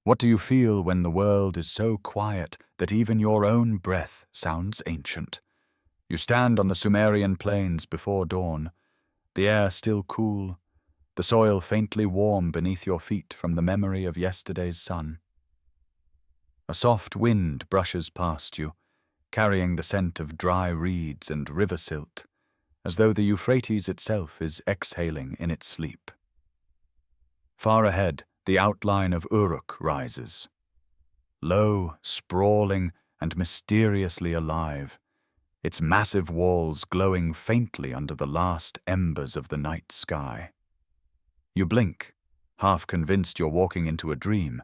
What do you feel when the world is so quiet that even your own breath sounds ancient? You stand on the Sumerian Plains before dawn, the air still cool, the soil faintly warm beneath your feet from the memory of yesterday's sun. A soft wind brushes past you, carrying the scent of dry reeds and river silt, as though the Euphrates itself is exhaling in its sleep. Far ahead, the outline of Uruk rises. Low, sprawling, and mysteriously alive, its massive walls glowing faintly under the last embers of the night sky. You blink, half convinced you're walking into a dream,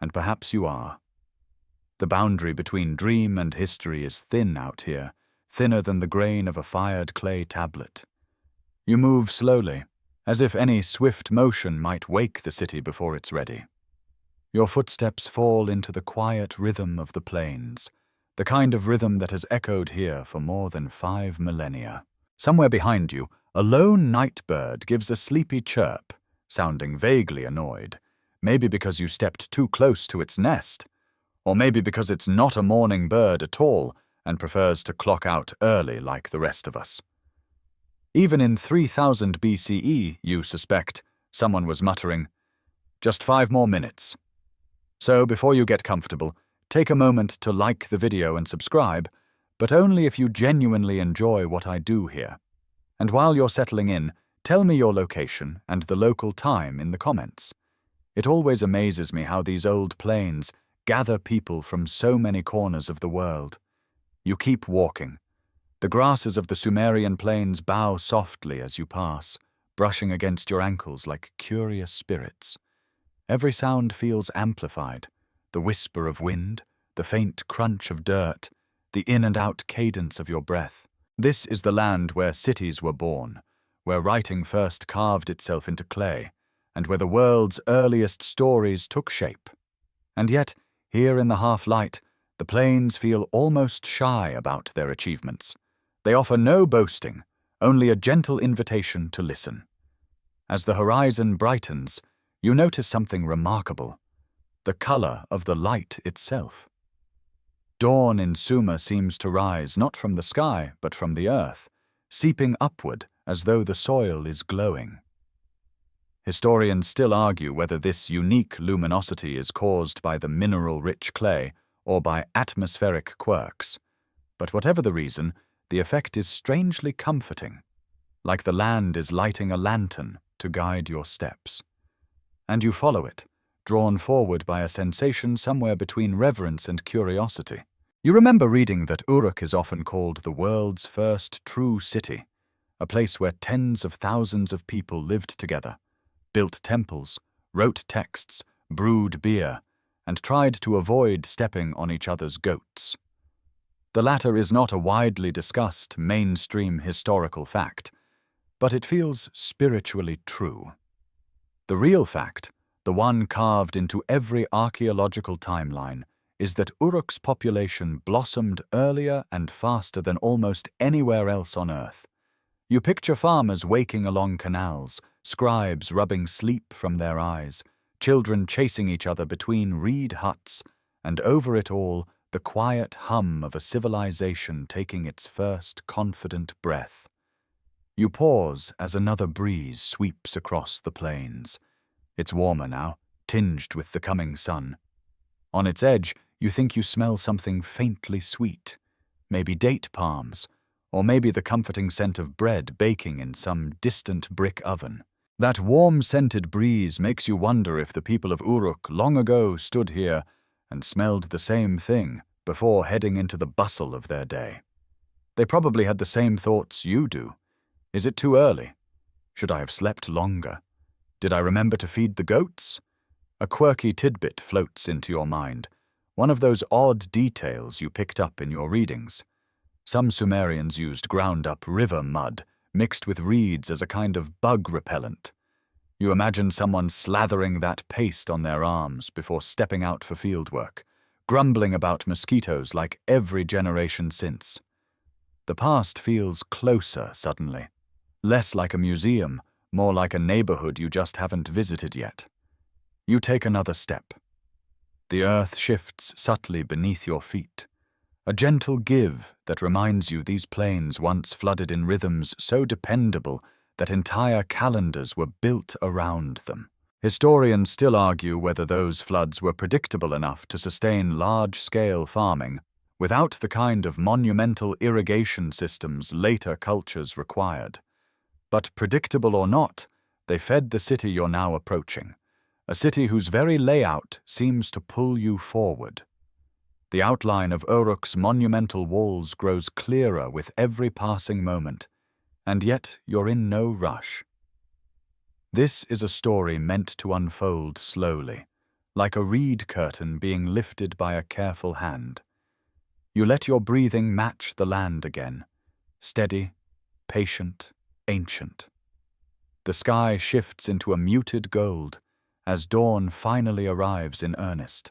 and perhaps you are. The boundary between dream and history is thin out here, thinner than the grain of a fired clay tablet. You move slowly, as if any swift motion might wake the city before it's ready. Your footsteps fall into the quiet rhythm of the plains, the kind of rhythm that has echoed here for more than 5 millennia. Somewhere behind you, a lone night bird gives a sleepy chirp, sounding vaguely annoyed, maybe because you stepped too close to its nest, or maybe because it's not a morning bird at all and prefers to clock out early like the rest of us. Even in 3000 BCE, you suspect, someone was muttering, "Just 5 more minutes." So before you get comfortable, take a moment to like the video and subscribe, but only if you genuinely enjoy what I do here. And while you're settling in, tell me your location and the local time in the comments. It always amazes me how these old plains gather people from so many corners of the world. You keep walking. The grasses of the Sumerian Plains bow softly as you pass, brushing against your ankles like curious spirits. Every sound feels amplified, the whisper of wind, the faint crunch of dirt, the in and out cadence of your breath. This is the land where cities were born, where writing first carved itself into clay, and where the world's earliest stories took shape. And yet, here in the half-light, the plains feel almost shy about their achievements. They offer no boasting, only a gentle invitation to listen. As the horizon brightens, you notice something remarkable: the color of the light itself. Dawn in Sumer seems to rise not from the sky, but from the earth, seeping upward as though the soil is glowing. Historians still argue whether this unique luminosity is caused by the mineral-rich clay or by atmospheric quirks. But whatever the reason, the effect is strangely comforting, like the land is lighting a lantern to guide your steps. And you follow it, drawn forward by a sensation somewhere between reverence and curiosity. You remember reading that Uruk is often called the world's first true city, a place where tens of thousands of people lived together, built temples, wrote texts, brewed beer, and tried to avoid stepping on each other's goats. The latter is not a widely discussed mainstream historical fact, but it feels spiritually true. The real fact, the one carved into every archaeological timeline, is that Uruk's population blossomed earlier and faster than almost anywhere else on Earth. You picture farmers waking along canals, scribes rubbing sleep from their eyes, children chasing each other between reed huts, and over it all, the quiet hum of a civilization taking its first confident breath. You pause as another breeze sweeps across the plains. It's warmer now, tinged with the coming sun. On its edge, you think you smell something faintly sweet, maybe date palms, or maybe the comforting scent of bread baking in some distant brick oven. That warm-scented breeze makes you wonder if the people of Uruk long ago stood here and smelled the same thing before heading into the bustle of their day. They probably had the same thoughts you do. Is it too early? Should I have slept longer? Did I remember to feed the goats? A quirky tidbit floats into your mind, one of those odd details you picked up in your readings. Some Sumerians used ground-up river mud, mixed with reeds as a kind of bug repellent. You imagine someone slathering that paste on their arms before stepping out for fieldwork, grumbling about mosquitoes like every generation since. The past feels closer suddenly, less like a museum, more like a neighborhood you just haven't visited yet. You take another step. The earth shifts subtly beneath your feet, a gentle give that reminds you these plains once flooded in rhythms so dependable that entire calendars were built around them. Historians still argue whether those floods were predictable enough to sustain large-scale farming without the kind of monumental irrigation systems later cultures required. But predictable or not, they fed the city you're now approaching, a city whose very layout seems to pull you forward. The outline of Uruk's monumental walls grows clearer with every passing moment, and yet you're in no rush. This is a story meant to unfold slowly, like a reed curtain being lifted by a careful hand. You let your breathing match the land again, steady, patient, ancient. The sky shifts into a muted gold as dawn finally arrives in earnest,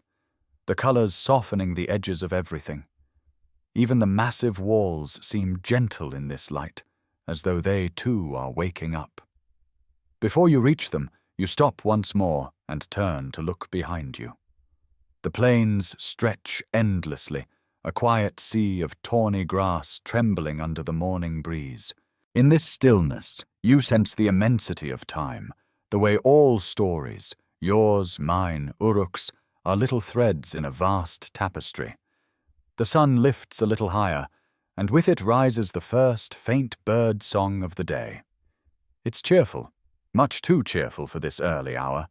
the colors softening the edges of everything. Even the massive walls seem gentle in this light, as though they too are waking up. Before you reach them, you stop once more and turn to look behind you. The plains stretch endlessly, a quiet sea of tawny grass trembling under the morning breeze. In this stillness, you sense the immensity of time, the way all stories, yours, mine, Uruk's, are little threads in a vast tapestry. The sun lifts a little higher, and with it rises the first faint bird song of the day. It's cheerful, much too cheerful for this early hour,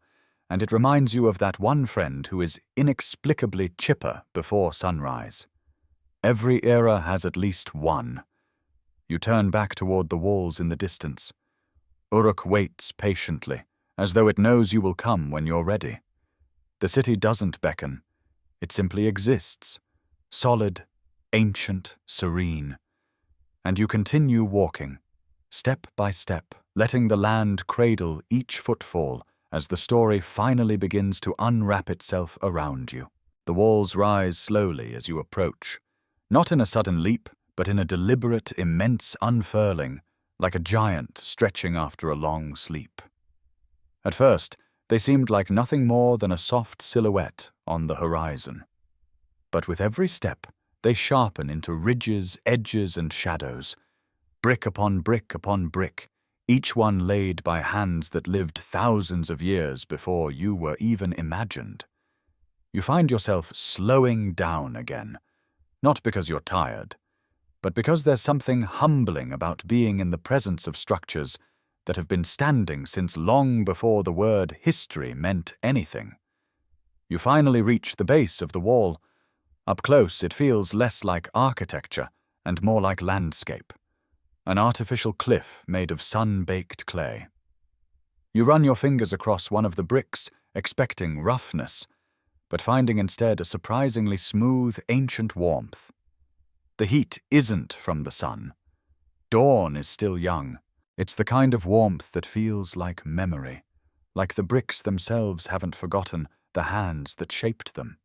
and it reminds you of that one friend who is inexplicably chipper before sunrise. Every era has at least one. You turn back toward the walls in the distance. Uruk waits patiently, as though it knows you will come when you're ready. The city doesn't beckon. It simply exists, solid, ancient, serene. And you continue walking, step by step, letting the land cradle each footfall as the story finally begins to unwrap itself around you. The walls rise slowly as you approach, not in a sudden leap, but in a deliberate, immense unfurling, like a giant stretching after a long sleep. At first, they seemed like nothing more than a soft silhouette on the horizon. But with every step, they sharpen into ridges, edges, and shadows, brick upon brick upon brick, each one laid by hands that lived thousands of years before you were even imagined. You find yourself slowing down again, not because you're tired, but because there's something humbling about being in the presence of structures that have been standing since long before the word history meant anything. You finally reach the base of the wall. Up close, it feels less like architecture and more like landscape, an artificial cliff made of sun-baked clay. You run your fingers across one of the bricks, expecting roughness, but finding instead a surprisingly smooth, ancient warmth. The heat isn't from the sun. Dawn is still young. It's the kind of warmth that feels like memory, like the bricks themselves haven't forgotten the hands that shaped them.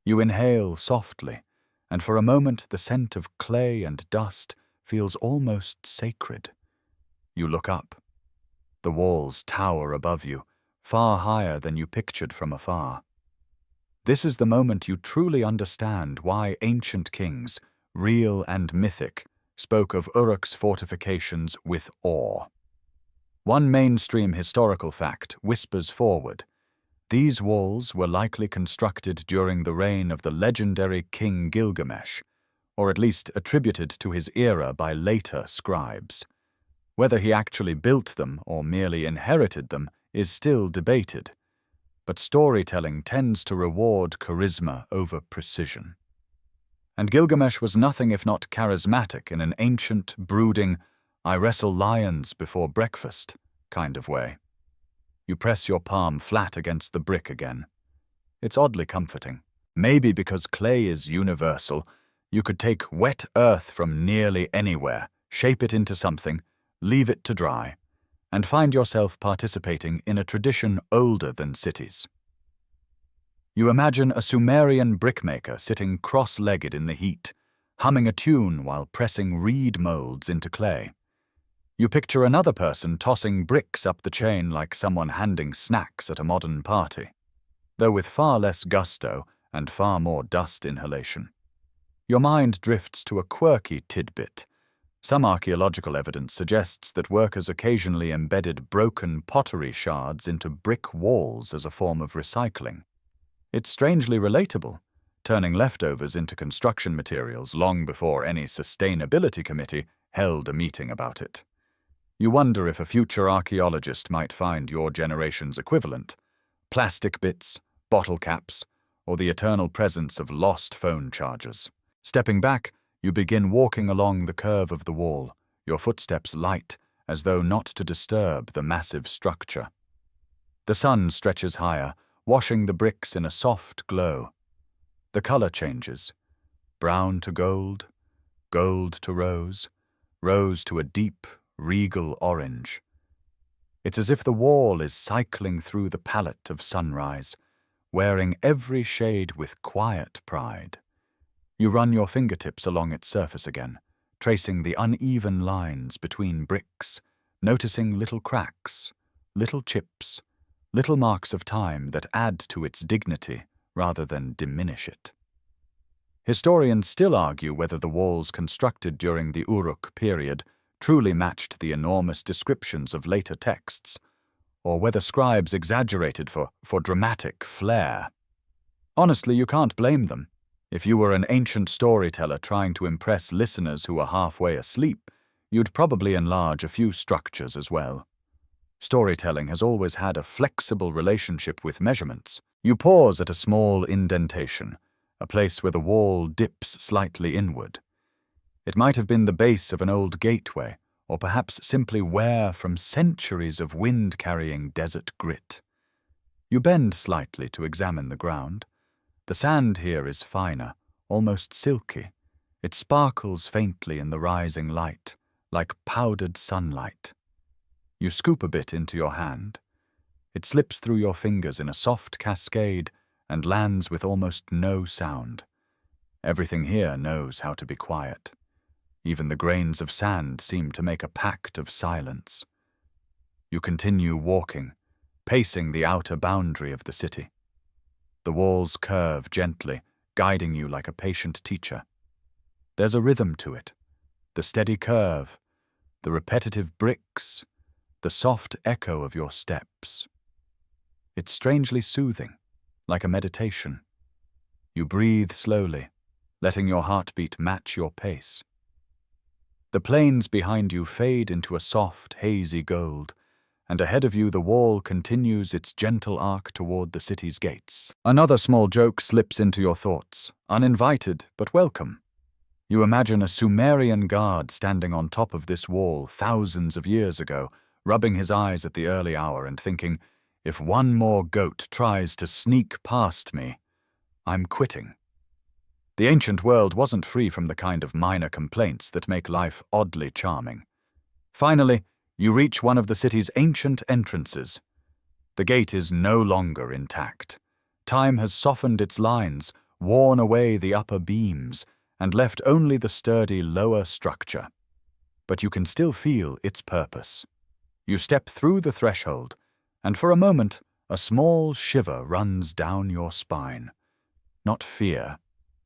You inhale softly, and for a moment the scent of clay and dust feels almost sacred. You look up. The walls tower above you, far higher than you pictured from afar. This is the moment you truly understand why ancient kings, real and mythic, spoke of Uruk's fortifications with awe. One mainstream historical fact whispers forward. These walls were likely constructed during the reign of the legendary King Gilgamesh, or at least attributed to his era by later scribes. Whether he actually built them or merely inherited them is still debated, but storytelling tends to reward charisma over precision. And Gilgamesh was nothing if not charismatic in an ancient, brooding, I wrestle lions before breakfast kind of way. You press your palm flat against the brick again. It's oddly comforting. Maybe because clay is universal, you could take wet earth from nearly anywhere, shape it into something, leave it to dry, and find yourself participating in a tradition older than cities. You imagine a Sumerian brickmaker sitting cross-legged in the heat, humming a tune while pressing reed molds into clay. You picture another person tossing bricks up the chain like someone handing snacks at a modern party. though with far less gusto and far more dust inhalation. Your mind drifts to a quirky tidbit. Some archaeological evidence suggests that workers occasionally embedded broken pottery shards into brick walls as a form of recycling. It's strangely relatable, turning leftovers into construction materials long before any sustainability committee held a meeting about it. You wonder if a future archaeologist might find your generation's equivalent: plastic bits, bottle caps, or the eternal presence of lost phone chargers. Stepping back, you begin walking along the curve of the wall, your footsteps light, as though not to disturb the massive structure. The sun stretches higher, washing the bricks in a soft glow. The color changes: brown to gold, gold to rose, rose to a deep, regal orange. It's as if the wall is cycling through the palette of sunrise, wearing every shade with quiet pride. You run your fingertips along its surface again, tracing the uneven lines between bricks, noticing little cracks, little chips, little marks of time that add to its dignity rather than diminish it. Historians still argue whether the walls constructed during the Uruk period truly matched the enormous descriptions of later texts, or whether scribes exaggerated for dramatic flair. Honestly, you can't blame them. If you were an ancient storyteller trying to impress listeners who are halfway asleep, you'd probably enlarge a few structures as well. Storytelling has always had a flexible relationship with measurements. You pause at a small indentation, a place where the wall dips slightly inward. It might have been the base of an old gateway, or perhaps simply wear from centuries of wind-carrying desert grit. You bend slightly to examine the ground. The sand here is finer, almost silky. It sparkles faintly in the rising light, like powdered sunlight. You scoop a bit into your hand. It slips through your fingers in a soft cascade and lands with almost no sound. Everything here knows how to be quiet. Even the grains of sand seem to make a pact of silence. You continue walking, pacing the outer boundary of the city. The walls curve gently, guiding you like a patient teacher. There's a rhythm to it: the steady curve, the repetitive bricks, the soft echo of your steps. It's strangely soothing, like a meditation. You breathe slowly, letting your heartbeat match your pace. The plains behind you fade into a soft, hazy gold, and ahead of you the wall continues its gentle arc toward the city's gates. Another small joke slips into your thoughts, uninvited but welcome. You imagine a Sumerian guard standing on top of this wall thousands of years ago, rubbing his eyes at the early hour and thinking, if one more goat tries to sneak past me, I'm quitting. The ancient world wasn't free from the kind of minor complaints that make life oddly charming. Finally, you reach one of the city's ancient entrances. The gate is no longer intact. Time has softened its lines, worn away the upper beams, and left only the sturdy lower structure. But you can still feel its purpose. You step through the threshold, and for a moment, a small shiver runs down your spine. Not fear,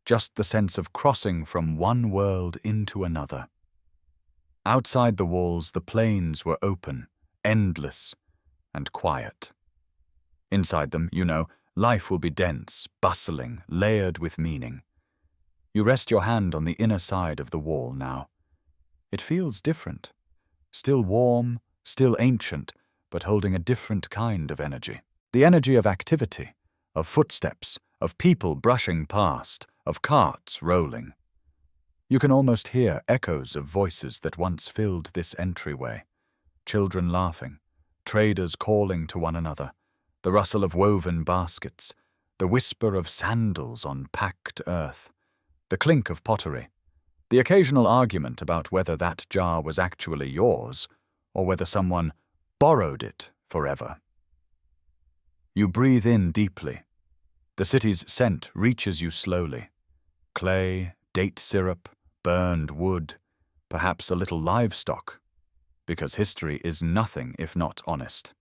just the sense of crossing from one world into another. Outside the walls, the plains were open, endless, and quiet. Inside them, you know, life will be dense, bustling, layered with meaning. You rest your hand on the inner side of the wall now. It feels different. Still warm, still ancient, but holding a different kind of energy. The energy of activity, of footsteps, of people brushing past, of carts rolling. You can almost hear echoes of voices that once filled this entryway. Children laughing, traders calling to one another, the rustle of woven baskets, the whisper of sandals on packed earth, the clink of pottery, the occasional argument about whether that jar was actually yours or whether someone borrowed it forever. You breathe in deeply. The city's scent reaches you slowly. Clay, date syrup, burned wood, perhaps a little livestock, because history is nothing if not honest.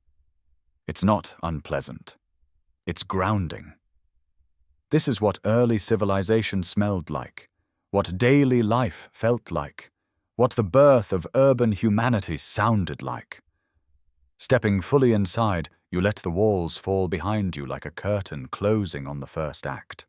It's not unpleasant. It's grounding. This is what early civilization smelled like, what daily life felt like, what the birth of urban humanity sounded like. Stepping fully inside, you let the walls fall behind you like a curtain closing on the first act.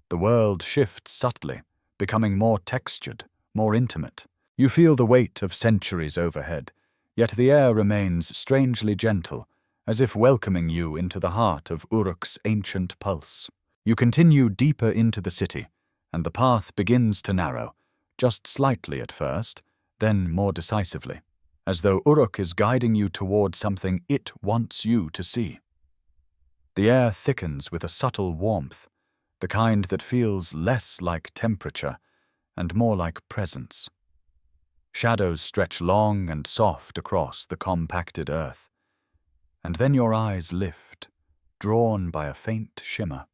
The world shifts subtly, becoming more textured, more intimate. You feel the weight of centuries overhead, yet the air remains strangely gentle, as if welcoming you into the heart of Uruk's ancient pulse. You continue deeper into the city, and the path begins to narrow, just slightly at first, then more decisively, as though Uruk is guiding you toward something it wants you to see. The air thickens with a subtle warmth, the kind that feels less like temperature and more like presence. Shadows stretch long and soft across the compacted earth, and then your eyes lift, drawn by a faint shimmer.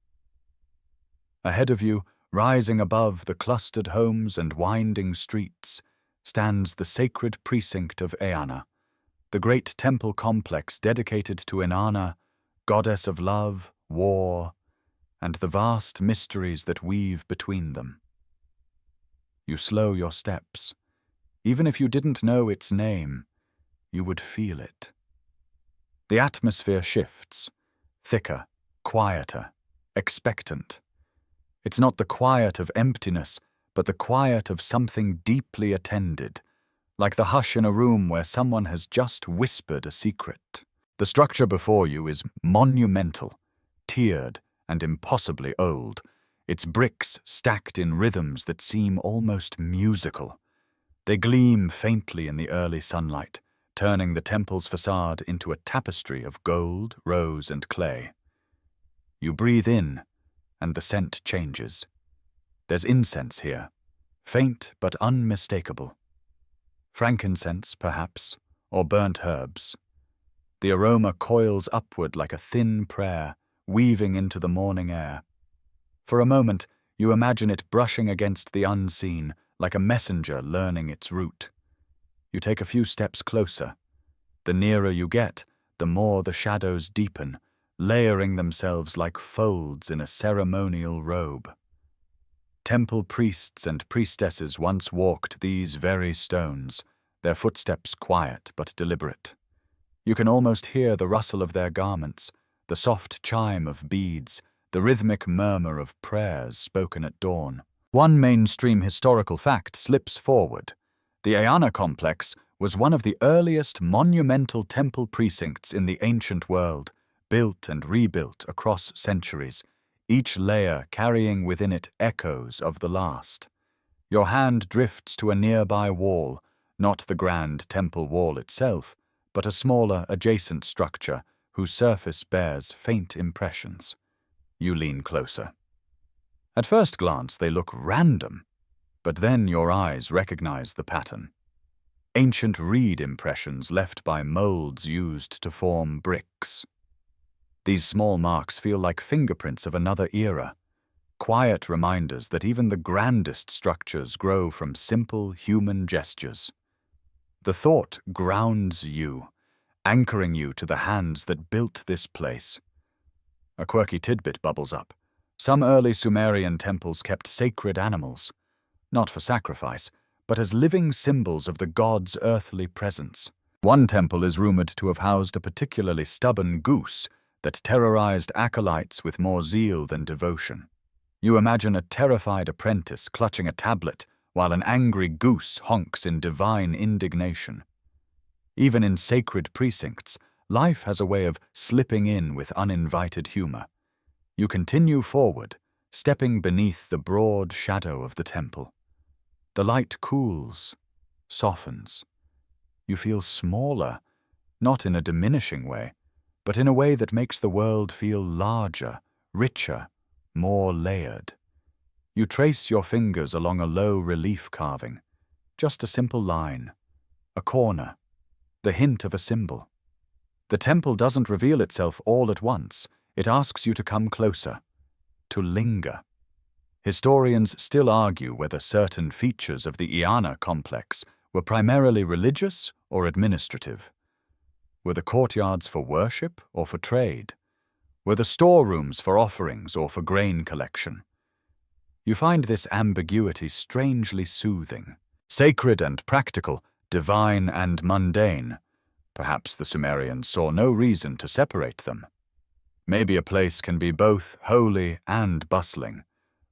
Ahead of you, rising above the clustered homes and winding streets, stands the sacred precinct of Eanna, the great temple complex dedicated to Inanna, goddess of love, war, and the vast mysteries that weave between them. You slow your steps. Even if you didn't know its name, you would feel it. The atmosphere shifts, thicker, quieter, expectant. It's not the quiet of emptiness, but the quiet of something deeply attended, like the hush in a room where someone has just whispered a secret. The structure before you is monumental, tiered, and impossibly old, its bricks stacked in rhythms that seem almost musical. They gleam faintly in the early sunlight, turning the temple's facade into a tapestry of gold, rose, and clay. You breathe in, and the scent changes. There's incense here, faint but unmistakable. Frankincense, perhaps, or burnt herbs. The aroma coils upward like a thin prayer, weaving into the morning air. For a moment, you imagine it brushing against the unseen, like a messenger learning its route. You take a few steps closer. The nearer you get, the more the shadows deepen, layering themselves like folds in a ceremonial robe. Temple priests and priestesses once walked these very stones, their footsteps quiet but deliberate. You can almost hear the rustle of their garments, the soft chime of beads, the rhythmic murmur of prayers spoken at dawn. One mainstream historical fact slips forward. The Eanna complex was one of the earliest monumental temple precincts in the ancient world, built and rebuilt across centuries, each layer carrying within it echoes of the last. Your hand drifts to a nearby wall, not the grand temple wall itself, but a smaller adjacent structure whose surface bears faint impressions. You lean closer. At first glance, they look random, but then your eyes recognize the pattern. Ancient reed impressions left by molds used to form bricks. These small marks feel like fingerprints of another era, quiet reminders that even the grandest structures grow from simple human gestures. The thought grounds you, anchoring you to the hands that built this place. A quirky tidbit bubbles up. Some early Sumerian temples kept sacred animals, not for sacrifice, but as living symbols of the god's earthly presence. One temple is rumored to have housed a particularly stubborn goose that terrorized acolytes with more zeal than devotion. You imagine a terrified apprentice clutching a tablet while an angry goose honks in divine indignation. Even in sacred precincts, life has a way of slipping in with uninvited humor. You continue forward, stepping beneath the broad shadow of the temple. The light cools, softens. You feel smaller, not in a diminishing way, but in a way that makes the world feel larger, richer, more layered. You trace your fingers along a low relief carving, just a simple line, a corner, the hint of a symbol. The temple doesn't reveal itself all at once. It asks you to come closer, to linger. Historians still argue whether certain features of the Eanna complex were primarily religious or administrative. Were the courtyards for worship or for trade? Were the storerooms for offerings or for grain collection? You find this ambiguity strangely soothing. Sacred and practical, divine and mundane. Perhaps the Sumerians saw no reason to separate them. Maybe a place can be both holy and bustling,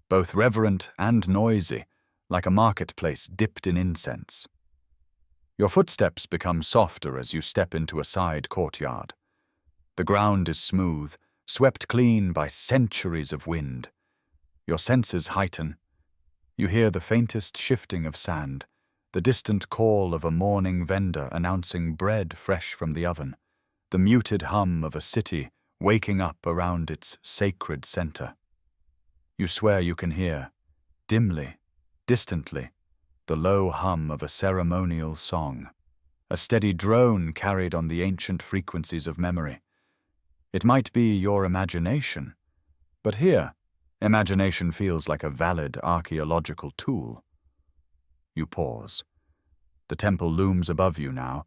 both reverent and noisy, like a marketplace dipped in incense. Your footsteps become softer as you step into a side courtyard. The ground is smooth, swept clean by centuries of wind. Your senses heighten. You hear the faintest shifting of sand, the distant call of a morning vendor announcing bread fresh from the oven, the muted hum of a city waking up around its sacred center. You swear you can hear, dimly, distantly, the low hum of a ceremonial song, a steady drone carried on the ancient frequencies of memory. It might be your imagination, but here, imagination feels like a valid archaeological tool. You pause. The temple looms above you now,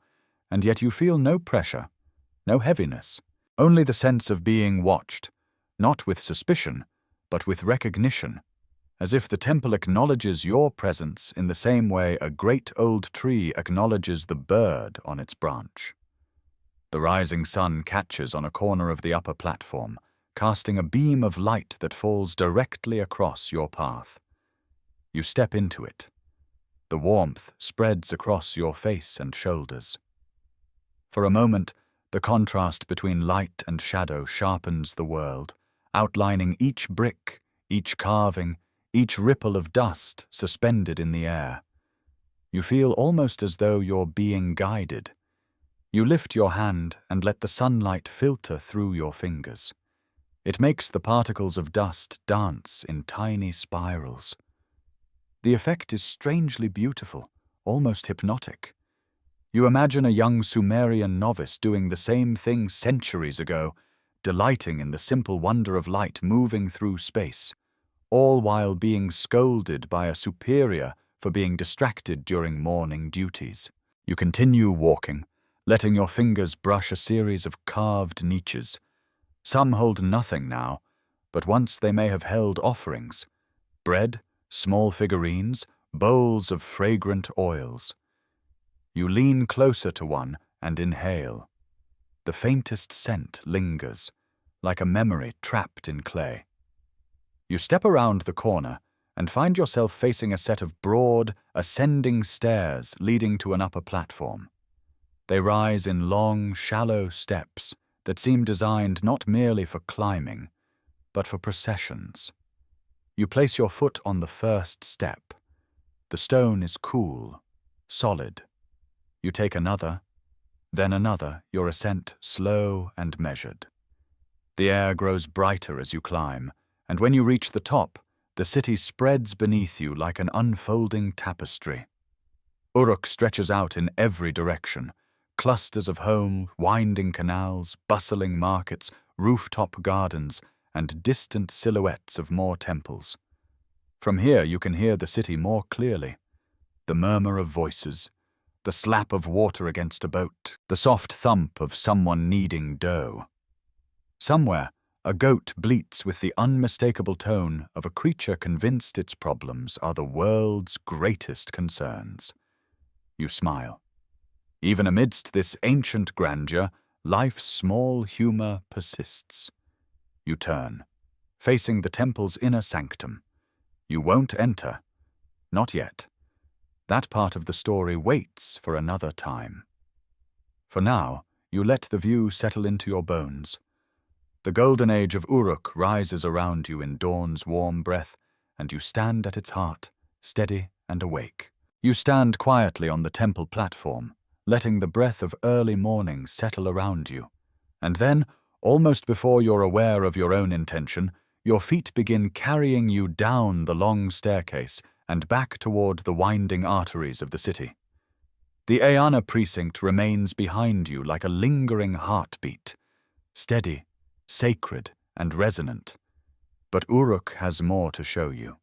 and yet you feel no pressure, no heaviness, only the sense of being watched, not with suspicion, but with recognition, as if the temple acknowledges your presence in the same way a great old tree acknowledges the bird on its branch. The rising sun catches on a corner of the upper platform, casting a beam of light that falls directly across your path. You step into it. The warmth spreads across your face and shoulders. For a moment, the contrast between light and shadow sharpens the world, outlining each brick, each carving, each ripple of dust suspended in the air. You feel almost as though you're being guided. You lift your hand and let the sunlight filter through your fingers. It makes the particles of dust dance in tiny spirals. The effect is strangely beautiful, almost hypnotic. You imagine a young Sumerian novice doing the same thing centuries ago, delighting in the simple wonder of light moving through space, all while being scolded by a superior for being distracted during morning duties. You continue walking, letting your fingers brush a series of carved niches. Some hold nothing now, but once they may have held offerings: bread, small figurines, bowls of fragrant oils. You lean closer to one and inhale. The faintest scent lingers, like a memory trapped in clay. You step around the corner and find yourself facing a set of broad, ascending stairs leading to an upper platform. They rise in long, shallow steps that seem designed not merely for climbing, but for processions. You place your foot on the first step. The stone is cool, solid. You take another, then another, your ascent slow and measured. The air grows brighter as you climb, and when you reach the top, the city spreads beneath you like an unfolding tapestry. Uruk stretches out in every direction: clusters of homes, winding canals, bustling markets, rooftop gardens, and distant silhouettes of more temples. From here you can hear the city more clearly. The murmur of voices, the slap of water against a boat, the soft thump of someone kneading dough. Somewhere, a goat bleats with the unmistakable tone of a creature convinced its problems are the world's greatest concerns. You smile. Even amidst this ancient grandeur, life's small humor persists. You turn, facing the temple's inner sanctum. You won't enter. Not yet. That part of the story waits for another time. For now, you let the view settle into your bones. The golden age of Uruk rises around you in dawn's warm breath, and you stand at its heart, steady and awake. You stand quietly on the temple platform, letting the breath of early morning settle around you. And then, almost before you're aware of your own intention, your feet begin carrying you down the long staircase and back toward the winding arteries of the city. The Aeana precinct remains behind you like a lingering heartbeat, steady, sacred, and resonant. But Uruk has more to show you.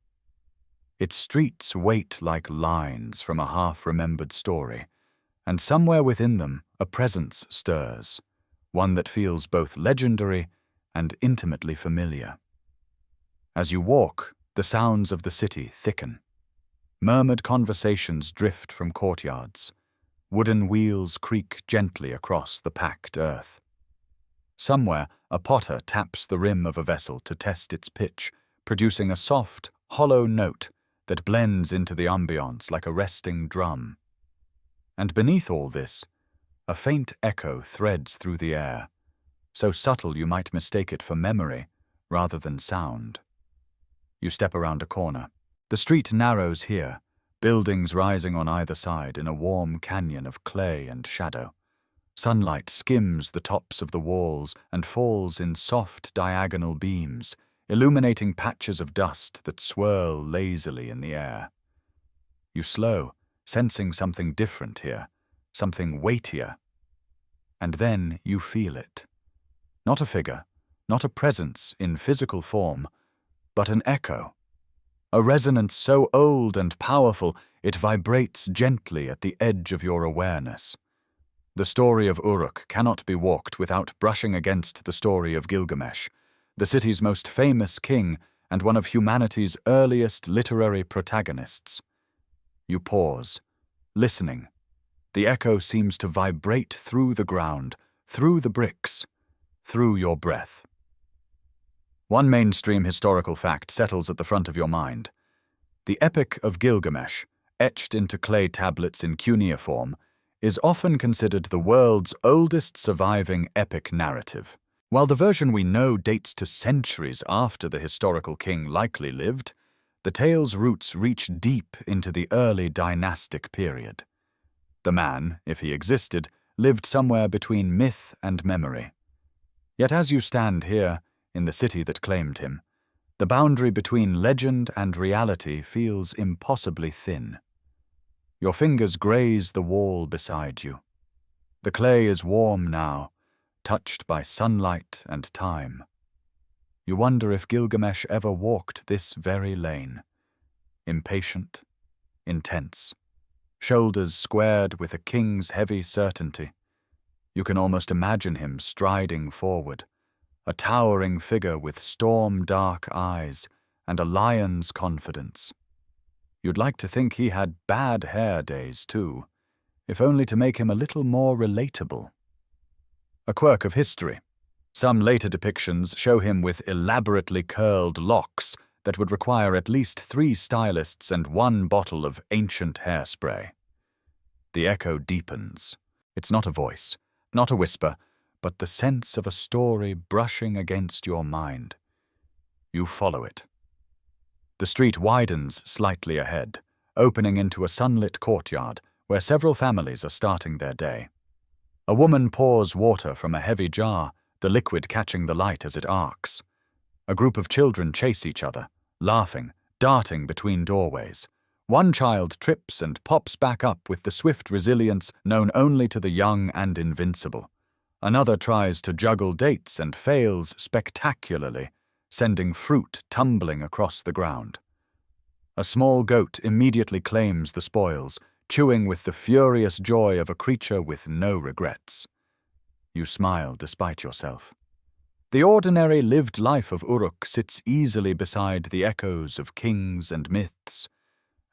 Its streets wait like lines from a half-remembered story, and somewhere within them a presence stirs, one that feels both legendary and intimately familiar. As you walk, the sounds of the city thicken. Murmured conversations drift from courtyards. Wooden wheels creak gently across the packed earth. Somewhere, a potter taps the rim of a vessel to test its pitch, producing a soft, hollow note that blends into the ambience like a resting drum. And beneath all this, a faint echo threads through the air, so subtle you might mistake it for memory rather than sound. You step around a corner. The street narrows here, buildings rising on either side in a warm canyon of clay and shadow. Sunlight skims the tops of the walls and falls in soft diagonal beams, illuminating patches of dust that swirl lazily in the air. You slow, sensing something different here, something weightier. And then you feel it. Not a figure, not a presence in physical form, but an echo. A resonance so old and powerful it vibrates gently at the edge of your awareness. The story of Uruk cannot be walked without brushing against the story of Gilgamesh, the city's most famous king and one of humanity's earliest literary protagonists. You pause, listening. The echo seems to vibrate through the ground, through the bricks, through your breath. One mainstream historical fact settles at the front of your mind. The Epic of Gilgamesh, etched into clay tablets in cuneiform, is often considered the world's oldest surviving epic narrative. While the version we know dates to centuries after the historical king likely lived, the tale's roots reach deep into the early dynastic period. The man, if he existed, lived somewhere between myth and memory. Yet as you stand here, in the city that claimed him, the boundary between legend and reality feels impossibly thin. Your fingers graze the wall beside you. The clay is warm now, touched by sunlight and time. You wonder if Gilgamesh ever walked this very lane. Impatient, intense, shoulders squared with a king's heavy certainty. You can almost imagine him striding forward, a towering figure with storm-dark eyes and a lion's confidence. You'd like to think he had bad hair days, too, if only to make him a little more relatable. A quirk of history. Some later depictions show him with elaborately curled locks that would require at least 3 stylists and 1 bottle of ancient hairspray. The echo deepens. It's not a voice, not a whisper, but the sense of a story brushing against your mind. You follow it. The street widens slightly ahead, opening into a sunlit courtyard where several families are starting their day. A woman pours water from a heavy jar, the liquid catching the light as it arcs. A group of children chase each other, laughing, darting between doorways. One child trips and pops back up with the swift resilience known only to the young and invincible. Another tries to juggle dates and fails spectacularly, sending fruit tumbling across the ground. A small goat immediately claims the spoils, chewing with the furious joy of a creature with no regrets. You smile despite yourself. The ordinary lived life of Uruk sits easily beside the echoes of kings and myths,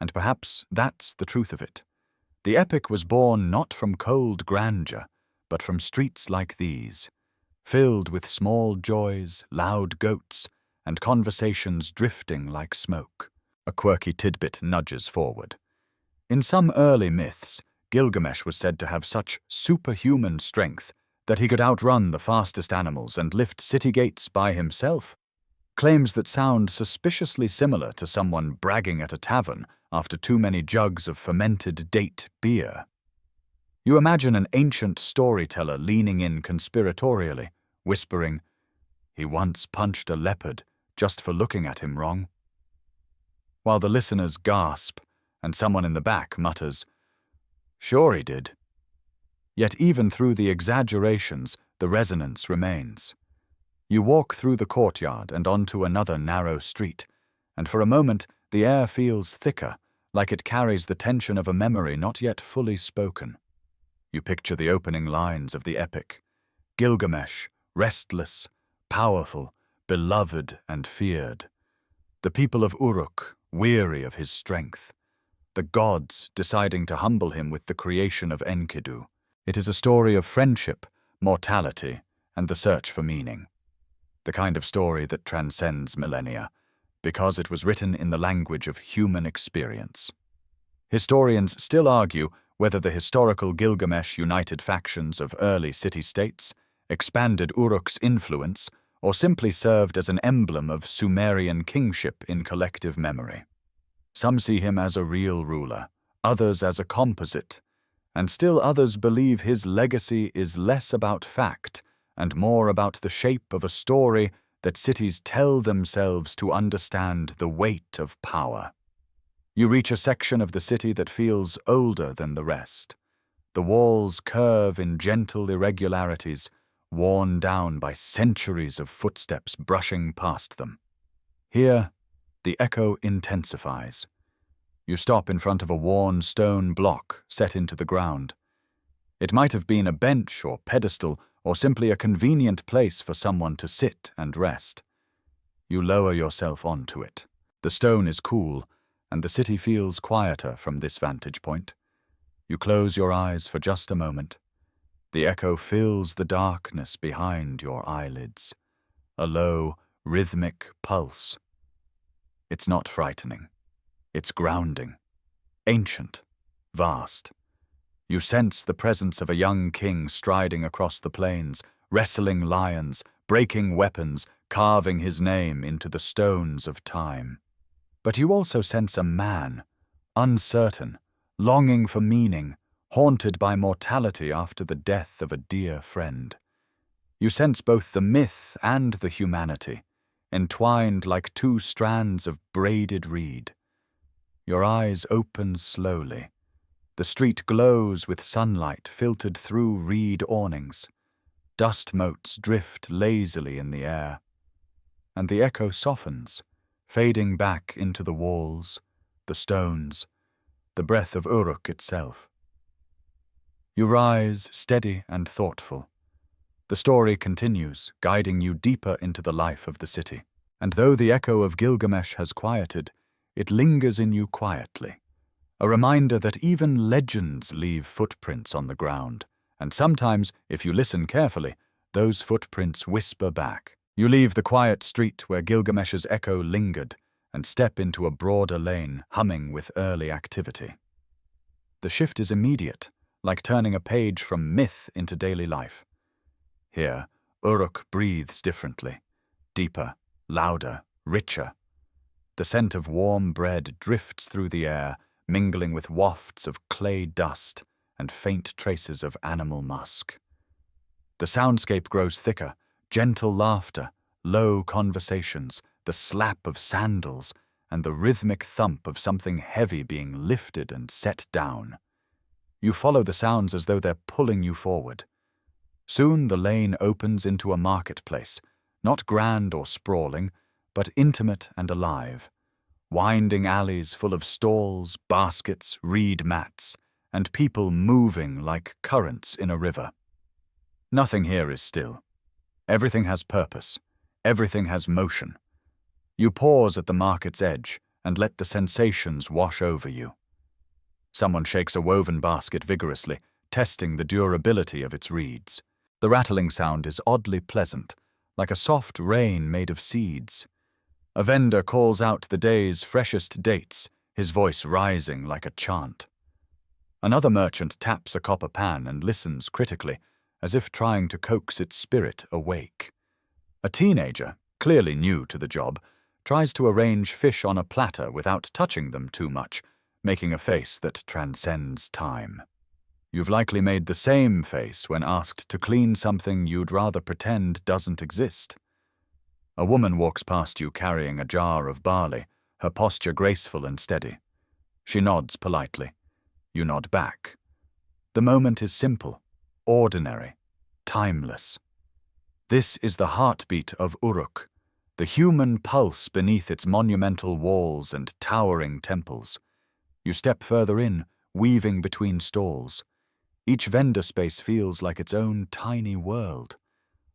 and perhaps that's the truth of it. The epic was born not from cold grandeur, but from streets like these, filled with small joys, loud goats, and conversations drifting like smoke. A quirky tidbit nudges forward. In some early myths, Gilgamesh was said to have such superhuman strength that he could outrun the fastest animals and lift city gates by himself. Claims that sound suspiciously similar to someone bragging at a tavern after too many jugs of fermented date beer. You imagine an ancient storyteller leaning in conspiratorially, whispering, "He once punched a leopard just for looking at him wrong," while the listeners gasp and someone in the back mutters, "Sure he did." Yet even through the exaggerations, the resonance remains. You walk through the courtyard and onto another narrow street, and for a moment the air feels thicker, like it carries the tension of a memory not yet fully spoken. You picture the opening lines of the epic. Gilgamesh, restless, powerful, beloved and feared. The people of Uruk, weary of his strength. The gods deciding to humble him with the creation of Enkidu. It is a story of friendship, mortality, and the search for meaning. The kind of story that transcends millennia, because it was written in the language of human experience. Historians still argue whether the historical Gilgamesh united factions of early city-states, expanded Uruk's influence, or simply served as an emblem of Sumerian kingship in collective memory. Some see him as a real ruler, others as a composite, and still others believe his legacy is less about fact and more about the shape of a story that cities tell themselves to understand the weight of power. You reach a section of the city that feels older than the rest. The walls curve in gentle irregularities, worn down by centuries of footsteps brushing past them. Here, the echo intensifies. You stop in front of a worn stone block set into the ground. It might have been a bench or pedestal or simply a convenient place for someone to sit and rest. You lower yourself onto it. The stone is cool, and the city feels quieter from this vantage point. You close your eyes for just a moment. The echo fills the darkness behind your eyelids. A low, rhythmic pulse. It's not frightening. It's grounding. Ancient. Vast. You sense the presence of a young king striding across the plains, wrestling lions, breaking weapons, carving his name into the stones of time. But you also sense a man, uncertain, longing for meaning, haunted by mortality after the death of a dear friend. You sense both the myth and the humanity, entwined like two strands of braided reed. Your eyes open slowly. The street glows with sunlight filtered through reed awnings. Dust motes drift lazily in the air. And the echo softens, fading back into the walls, the stones, the breath of Uruk itself. You rise, steady and thoughtful. The story continues, guiding you deeper into the life of the city. And though the echo of Gilgamesh has quieted, it lingers in you quietly. A reminder that even legends leave footprints on the ground, and sometimes, if you listen carefully, those footprints whisper back. You leave the quiet street where Gilgamesh's echo lingered and step into a broader lane humming with early activity. The shift is immediate, like turning a page from myth into daily life. Here, Uruk breathes differently, deeper, louder, richer. The scent of warm bread drifts through the air, mingling with wafts of clay dust and faint traces of animal musk. The soundscape grows thicker, gentle laughter, low conversations, the slap of sandals, and the rhythmic thump of something heavy being lifted and set down. You follow the sounds as though they're pulling you forward. Soon the lane opens into a marketplace, not grand or sprawling, but intimate and alive. Winding alleys full of stalls, baskets, reed mats, and people moving like currents in a river. Nothing here is still. Everything has purpose. Everything has motion. You pause at the market's edge and let the sensations wash over you. Someone shakes a woven basket vigorously, testing the durability of its reeds. The rattling sound is oddly pleasant, like a soft rain made of seeds. A vendor calls out the day's freshest dates, his voice rising like a chant. Another merchant taps a copper pan and listens critically, as if trying to coax its spirit awake. A teenager, clearly new to the job, tries to arrange fish on a platter without touching them too much, making a face that transcends time. You've likely made the same face when asked to clean something you'd rather pretend doesn't exist. A woman walks past you carrying a jar of barley, her posture graceful and steady. She nods politely. You nod back. The moment is simple, ordinary, timeless. This is the heartbeat of Uruk, the human pulse beneath its monumental walls and towering temples. You step further in, weaving between stalls. Each vendor space feels like its own tiny world.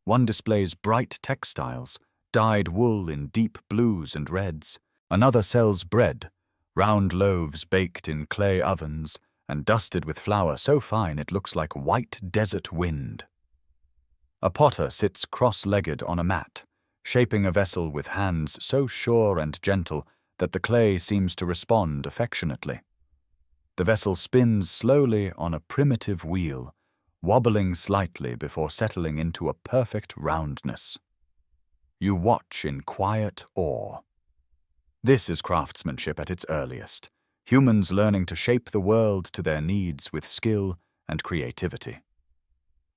One displays bright textiles, dyed wool in deep blues and reds. Another sells bread, round loaves baked in clay ovens and dusted with flour so fine it looks like white desert wind. A potter sits cross-legged on a mat, shaping a vessel with hands so sure and gentle that the clay seems to respond affectionately. The vessel spins slowly on a primitive wheel, wobbling slightly before settling into a perfect roundness. You watch in quiet awe. This is craftsmanship at its earliest, humans learning to shape the world to their needs with skill and creativity.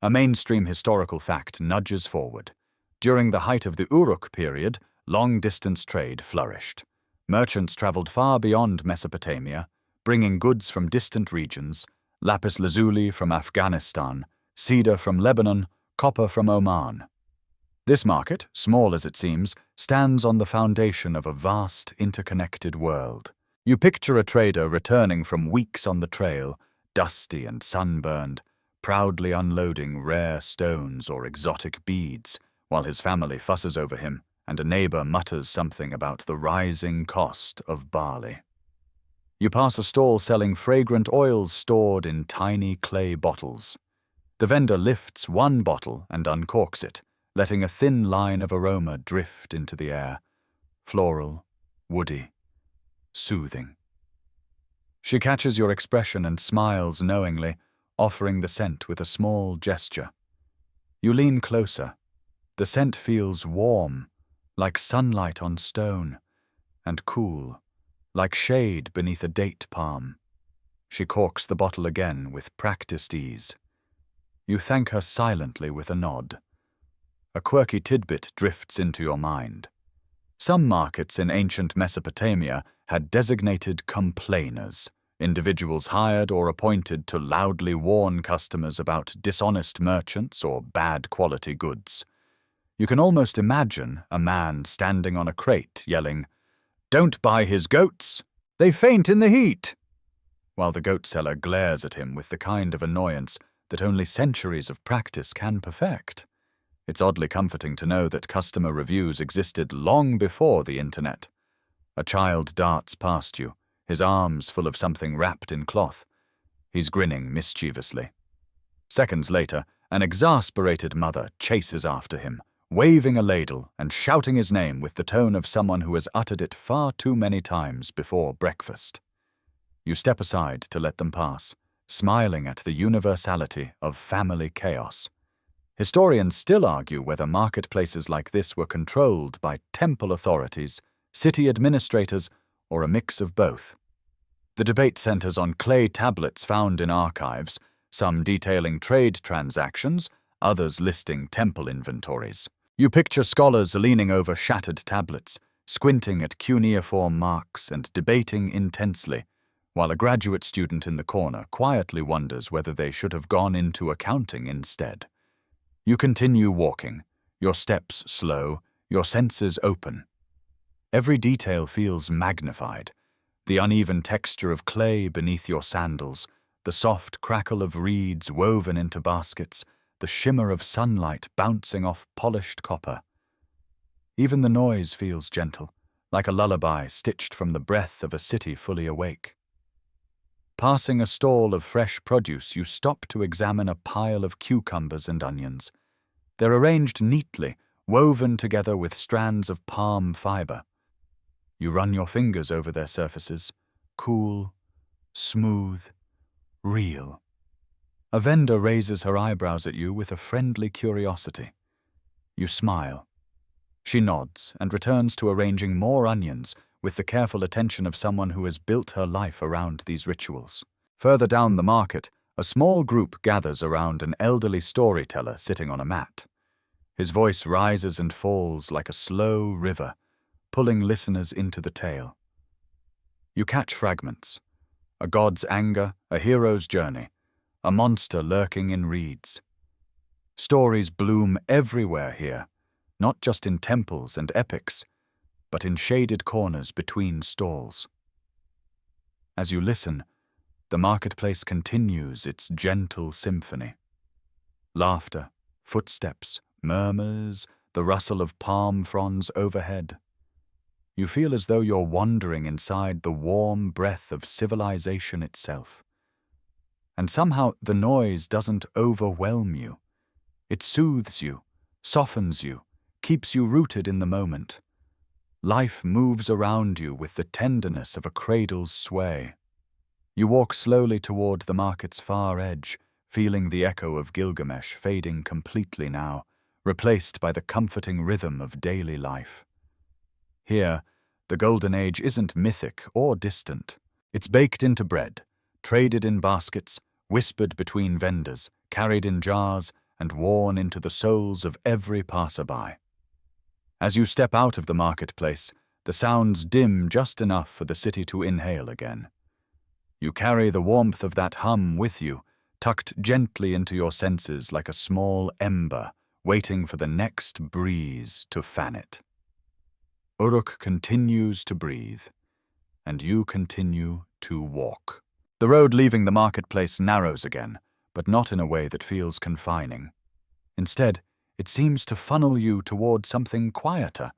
A mainstream historical fact nudges forward. During the height of the Uruk period, long-distance trade flourished. Merchants traveled far beyond Mesopotamia, bringing goods from distant regions, lapis lazuli from Afghanistan, cedar from Lebanon, copper from Oman. This market, small as it seems, stands on the foundation of a vast, interconnected world. You picture a trader returning from weeks on the trail, dusty and sunburned, proudly unloading rare stones or exotic beads, while his family fusses over him and a neighbor mutters something about the rising cost of barley. You pass a stall selling fragrant oils stored in tiny clay bottles. The vendor lifts one bottle and uncorks it, letting a thin line of aroma drift into the air, floral, woody, soothing. She catches your expression and smiles knowingly, offering the scent with a small gesture. You lean closer. The scent feels warm, like sunlight on stone, and cool, like shade beneath a date palm. She corks the bottle again with practiced ease. You thank her silently with a nod. A quirky tidbit drifts into your mind. Some markets in ancient Mesopotamia had designated complainers, individuals hired or appointed to loudly warn customers about dishonest merchants or bad quality goods. You can almost imagine a man standing on a crate yelling, "Don't buy his goats! They faint in the heat!" while the goat seller glares at him with the kind of annoyance that only centuries of practice can perfect. It's oddly comforting to know that customer reviews existed long before the internet. A child darts past you, his arms full of something wrapped in cloth. He's grinning mischievously. Seconds later, an exasperated mother chases after him, waving a ladle and shouting his name with the tone of someone who has uttered it far too many times before breakfast. You step aside to let them pass, smiling at the universality of family chaos. Historians still argue whether marketplaces like this were controlled by temple authorities, city administrators, or a mix of both. The debate centers on clay tablets found in archives, some detailing trade transactions, others listing temple inventories. You picture scholars leaning over shattered tablets, squinting at cuneiform marks and debating intensely, while a graduate student in the corner quietly wonders whether they should have gone into accounting instead. You continue walking, your steps slow, your senses open. Every detail feels magnified. The uneven texture of clay beneath your sandals, the soft crackle of reeds woven into baskets, the shimmer of sunlight bouncing off polished copper. Even the noise feels gentle, like a lullaby stitched from the breath of a city fully awake. Passing a stall of fresh produce, you stop to examine a pile of cucumbers and onions. They're arranged neatly, woven together with strands of palm fiber. You run your fingers over their surfaces, cool, smooth, real. A vendor raises her eyebrows at you with a friendly curiosity. You smile. She nods and returns to arranging more onions with the careful attention of someone who has built her life around these rituals. Further down the market, a small group gathers around an elderly storyteller sitting on a mat. His voice rises and falls like a slow river, pulling listeners into the tale. You catch fragments. A god's anger, a hero's journey, a monster lurking in reeds. Stories bloom everywhere here, not just in temples and epics, but in shaded corners between stalls. As you listen, the marketplace continues its gentle symphony. Laughter, footsteps, murmurs, the rustle of palm fronds overhead. You feel as though you're wandering inside the warm breath of civilization itself. And somehow the noise doesn't overwhelm you. It soothes you, softens you, keeps you rooted in the moment. Life moves around you with the tenderness of a cradle's sway. You walk slowly toward the market's far edge, feeling the echo of Gilgamesh fading completely now, replaced by the comforting rhythm of daily life. Here, the Golden Age isn't mythic or distant. It's baked into bread, traded in baskets, whispered between vendors, carried in jars, and worn into the souls of every passerby. As you step out of the marketplace, the sounds dim just enough for the city to inhale again. You carry the warmth of that hum with you, tucked gently into your senses like a small ember, waiting for the next breeze to fan it. Uruk continues to breathe, and you continue to walk. The road leaving the marketplace narrows again, but not in a way that feels confining. Instead, it seems to funnel you toward something quieter,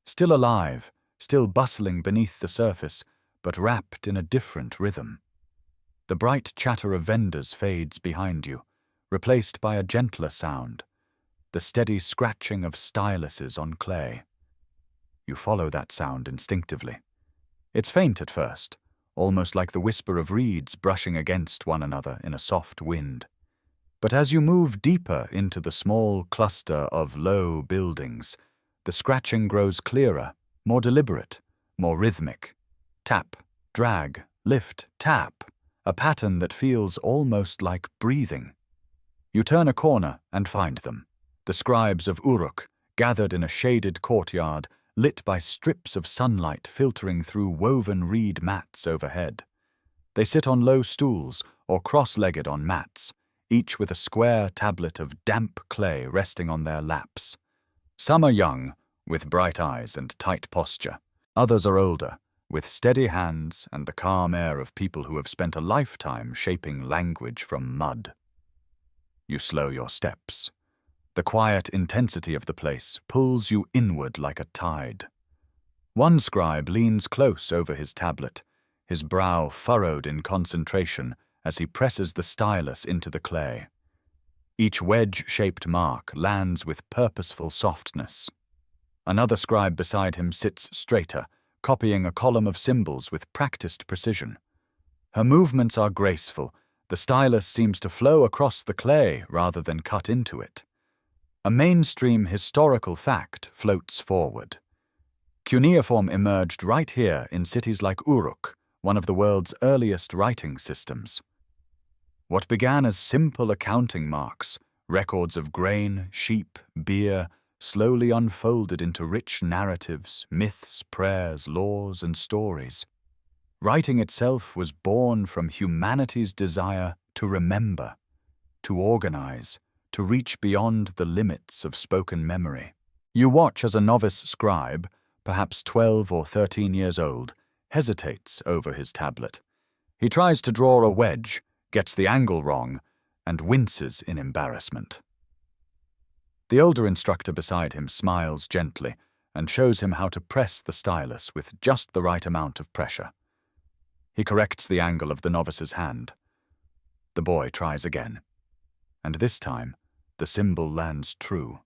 still alive, still bustling beneath the surface, but wrapped in a different rhythm. The bright chatter of vendors fades behind you, replaced by a gentler sound, the steady scratching of styluses on clay. You follow that sound instinctively. It's faint at first, almost like the whisper of reeds brushing against one another in a soft wind. But as you move deeper into the small cluster of low buildings, the scratching grows clearer, more deliberate, more rhythmic. Tap, drag, lift, tap, a pattern that feels almost like breathing. You turn a corner and find them, the scribes of Uruk, gathered in a shaded courtyard, lit by strips of sunlight filtering through woven reed mats overhead. They sit on low stools or cross-legged on mats, each with a square tablet of damp clay resting on their laps. Some are young, with bright eyes and tight posture. Others are older, with steady hands and the calm air of people who have spent a lifetime shaping language from mud. You slow your steps. The quiet intensity of the place pulls you inward like a tide. One scribe leans close over his tablet, his brow furrowed in concentration as he presses the stylus into the clay. Each wedge-shaped mark lands with purposeful softness. Another scribe beside him sits straighter, copying a column of symbols with practiced precision. Her movements are graceful. The stylus seems to flow across the clay rather than cut into it. A mainstream historical fact floats forward. Cuneiform emerged right here in cities like Uruk, one of the world's earliest writing systems. What began as simple accounting marks, records of grain, sheep, beer, slowly unfolded into rich narratives, myths, prayers, laws, and stories. Writing itself was born from humanity's desire to remember, to organize, to reach beyond the limits of spoken memory. You watch as a novice scribe, perhaps 12 or 13 years old, hesitates over his tablet. He tries to draw a wedge, gets the angle wrong, and winces in embarrassment. The older instructor beside him smiles gently and shows him how to press the stylus with just the right amount of pressure. He corrects the angle of the novice's hand. The boy tries again, and this time the symbol lands true.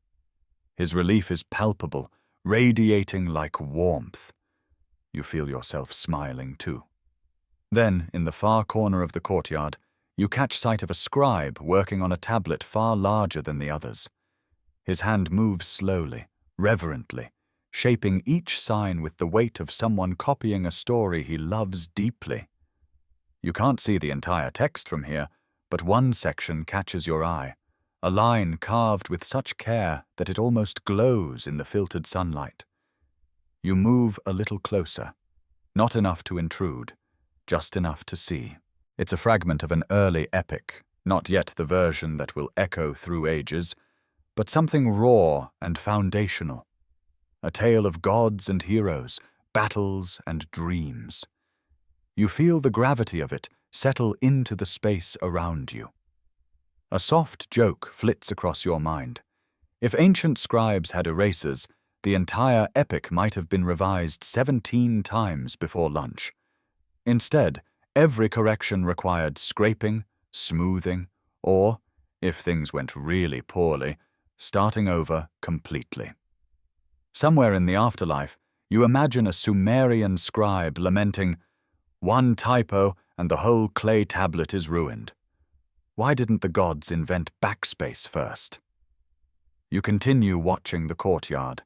His relief is palpable, radiating like warmth. You feel yourself smiling too. Then, in the far corner of the courtyard, you catch sight of a scribe working on a tablet far larger than the others. His hand moves slowly, reverently, shaping each sign with the weight of someone copying a story he loves deeply. You can't see the entire text from here, but one section catches your eye, a line carved with such care that it almost glows in the filtered sunlight. You move a little closer, not enough to intrude, just enough to see. It's a fragment of an early epic, not yet the version that will echo through ages, but something raw and foundational. A tale of gods and heroes, battles and dreams. You feel the gravity of it settle into the space around you. A soft joke flits across your mind. If ancient scribes had erasers, the entire epic might have been revised 17 times before lunch. Instead, every correction required scraping, smoothing, or, if things went really poorly, starting over completely. Somewhere in the afterlife, you imagine a Sumerian scribe lamenting, "One typo and the whole clay tablet is ruined. Why didn't the gods invent backspace first?" You continue watching the courtyard.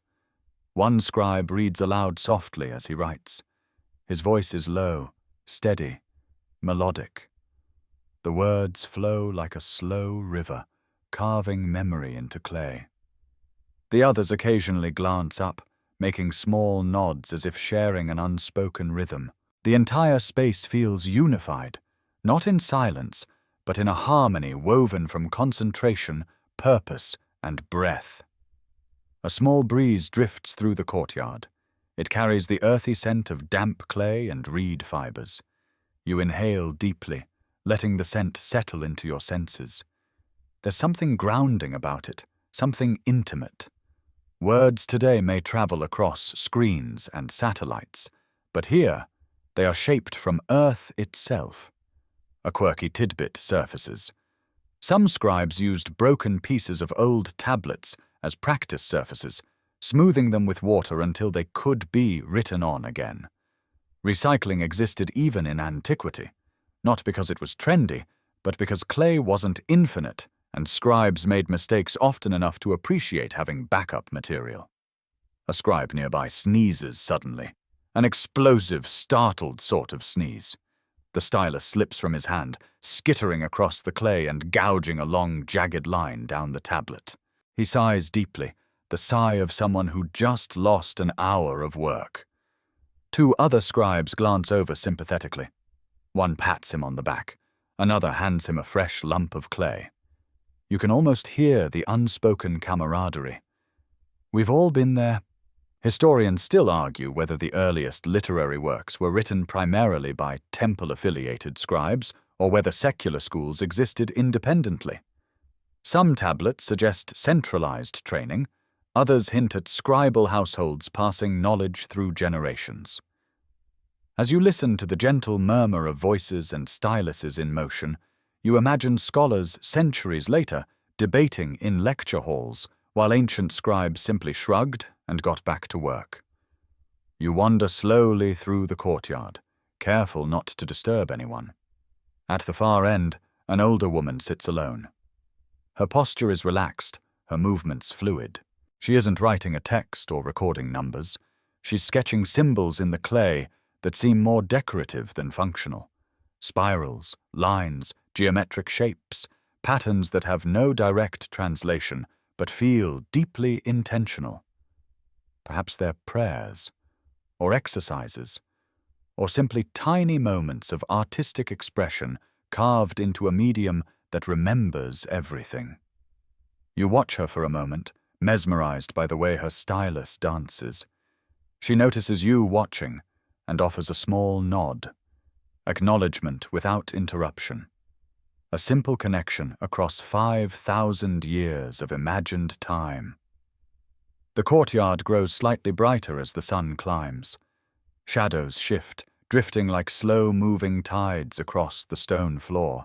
One scribe reads aloud softly as he writes. His voice is low, steady, melodic. The words flow like a slow river, carving memory into clay. The others occasionally glance up, making small nods as if sharing an unspoken rhythm. The entire space feels unified, not in silence, but in a harmony woven from concentration, purpose, and breath. A small breeze drifts through the courtyard. It carries the earthy scent of damp clay and reed fibers. You inhale deeply, letting the scent settle into your senses. There's something grounding about it, something intimate. Words today may travel across screens and satellites, but here they are shaped from Earth itself. A quirky tidbit surfaces. Some scribes used broken pieces of old tablets as practice surfaces, smoothing them with water until they could be written on again. Recycling existed even in antiquity, not because it was trendy, but because clay wasn't infinite, and scribes made mistakes often enough to appreciate having backup material. A scribe nearby sneezes suddenly, an explosive, startled sort of sneeze. The stylus slips from his hand, skittering across the clay and gouging a long, jagged line down the tablet. He sighs deeply, the sigh of someone who just lost an hour of work. Two other scribes glance over sympathetically. One pats him on the back, another hands him a fresh lump of clay. You can almost hear the unspoken camaraderie. We've all been there. Historians still argue whether the earliest literary works were written primarily by temple-affiliated scribes or whether secular schools existed independently. Some tablets suggest centralized training, others hint at scribal households passing knowledge through generations. As you listen to the gentle murmur of voices and styluses in motion, you imagine scholars centuries later debating in lecture halls while ancient scribes simply shrugged and got back to work. You wander slowly through the courtyard, careful not to disturb anyone. At the far end, an older woman sits alone. Her posture is relaxed, her movements fluid. She isn't writing a text or recording numbers. She's sketching symbols in the clay that seem more decorative than functional. Spirals, lines, geometric shapes, patterns that have no direct translation but feel deeply intentional. Perhaps they're prayers, or exercises, or simply tiny moments of artistic expression carved into a medium that remembers everything. You watch her for a moment, mesmerized by the way her stylus dances. She notices you watching and offers a small nod, acknowledgement without interruption. A simple connection across 5,000 years of imagined time. The courtyard grows slightly brighter as the sun climbs. Shadows shift, drifting like slow-moving tides across the stone floor.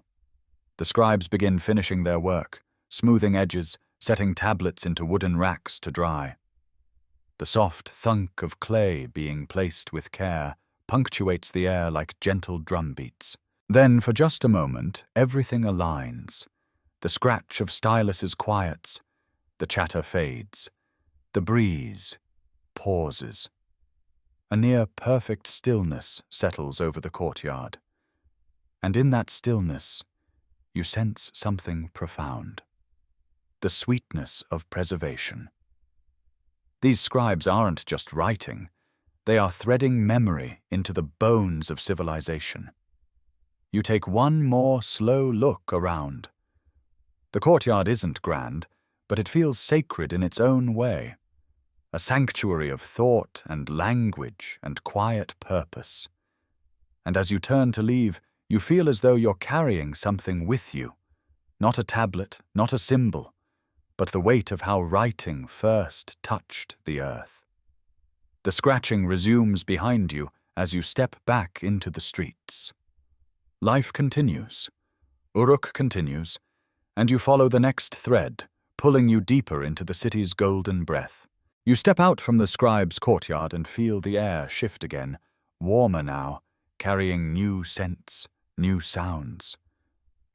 The scribes begin finishing their work, smoothing edges, setting tablets into wooden racks to dry. The soft thunk of clay being placed with care punctuates the air like gentle drumbeats. Then, for just a moment, everything aligns. The scratch of styluses quiets, the chatter fades, the breeze pauses. A near-perfect stillness settles over the courtyard. And in that stillness, you sense something profound. The sweetness of preservation. These scribes aren't just writing, they are threading memory into the bones of civilization. You take one more slow look around. The courtyard isn't grand, but it feels sacred in its own way. A sanctuary of thought and language and quiet purpose. And as you turn to leave, you feel as though you're carrying something with you. Not a tablet, not a symbol, but the weight of how writing first touched the earth. The scratching resumes behind you as you step back into the streets. Life continues. Uruk continues, and you follow the next thread, pulling you deeper into the city's golden breath. You step out from the scribe's courtyard and feel the air shift again, warmer now, carrying new scents, new sounds.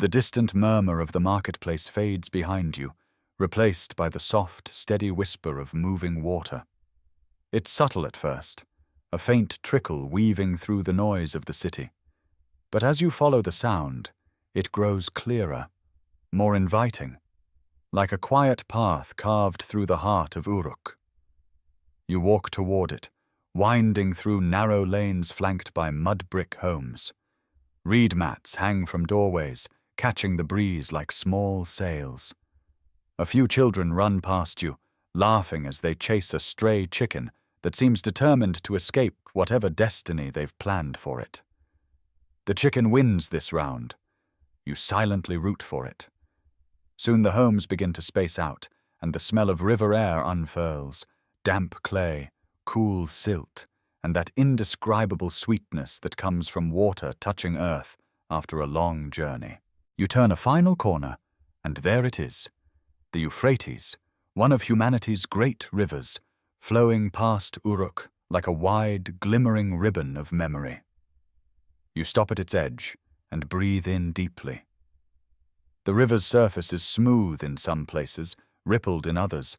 The distant murmur of the marketplace fades behind you, replaced by the soft, steady whisper of moving water. It's subtle at first, a faint trickle weaving through the noise of the city. But as you follow the sound, it grows clearer, more inviting, like a quiet path carved through the heart of Uruk. You walk toward it, winding through narrow lanes flanked by mud-brick homes. Reed mats hang from doorways, catching the breeze like small sails. A few children run past you, laughing as they chase a stray chicken that seems determined to escape whatever destiny they've planned for it. The chicken wins this round. You silently root for it. Soon the homes begin to space out, and the smell of river air unfurls, damp clay, cool silt, and that indescribable sweetness that comes from water touching earth after a long journey. You turn a final corner, and there it is, the Euphrates, one of humanity's great rivers, flowing past Uruk like a wide, glimmering ribbon of memory. You stop at its edge and breathe in deeply. The river's surface is smooth in some places, rippled in others,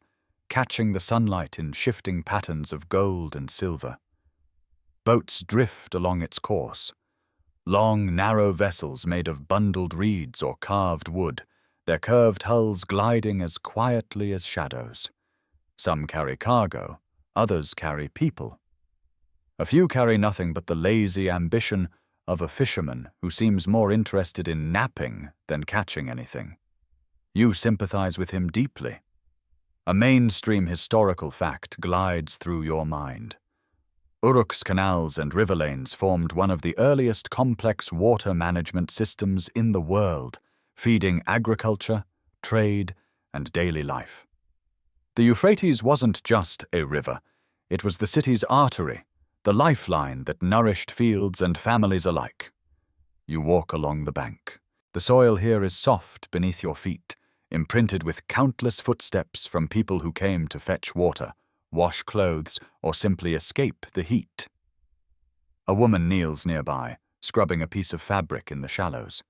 catching the sunlight in shifting patterns of gold and silver. Boats drift along its course. Long, narrow vessels made of bundled reeds or carved wood, their curved hulls gliding as quietly as shadows. Some carry cargo, others carry people. A few carry nothing but the lazy ambition of a fisherman who seems more interested in napping than catching anything. You sympathize with him deeply. A mainstream historical fact glides through your mind. Uruk's canals and river lanes formed one of the earliest complex water management systems in the world, feeding agriculture, trade, and daily life. The Euphrates wasn't just a river, it was the city's artery, the lifeline that nourished fields and families alike. You walk along the bank. The soil here is soft beneath your feet, imprinted with countless footsteps from people who came to fetch water, wash clothes, or simply escape the heat. A woman kneels nearby, scrubbing a piece of fabric in the shallows.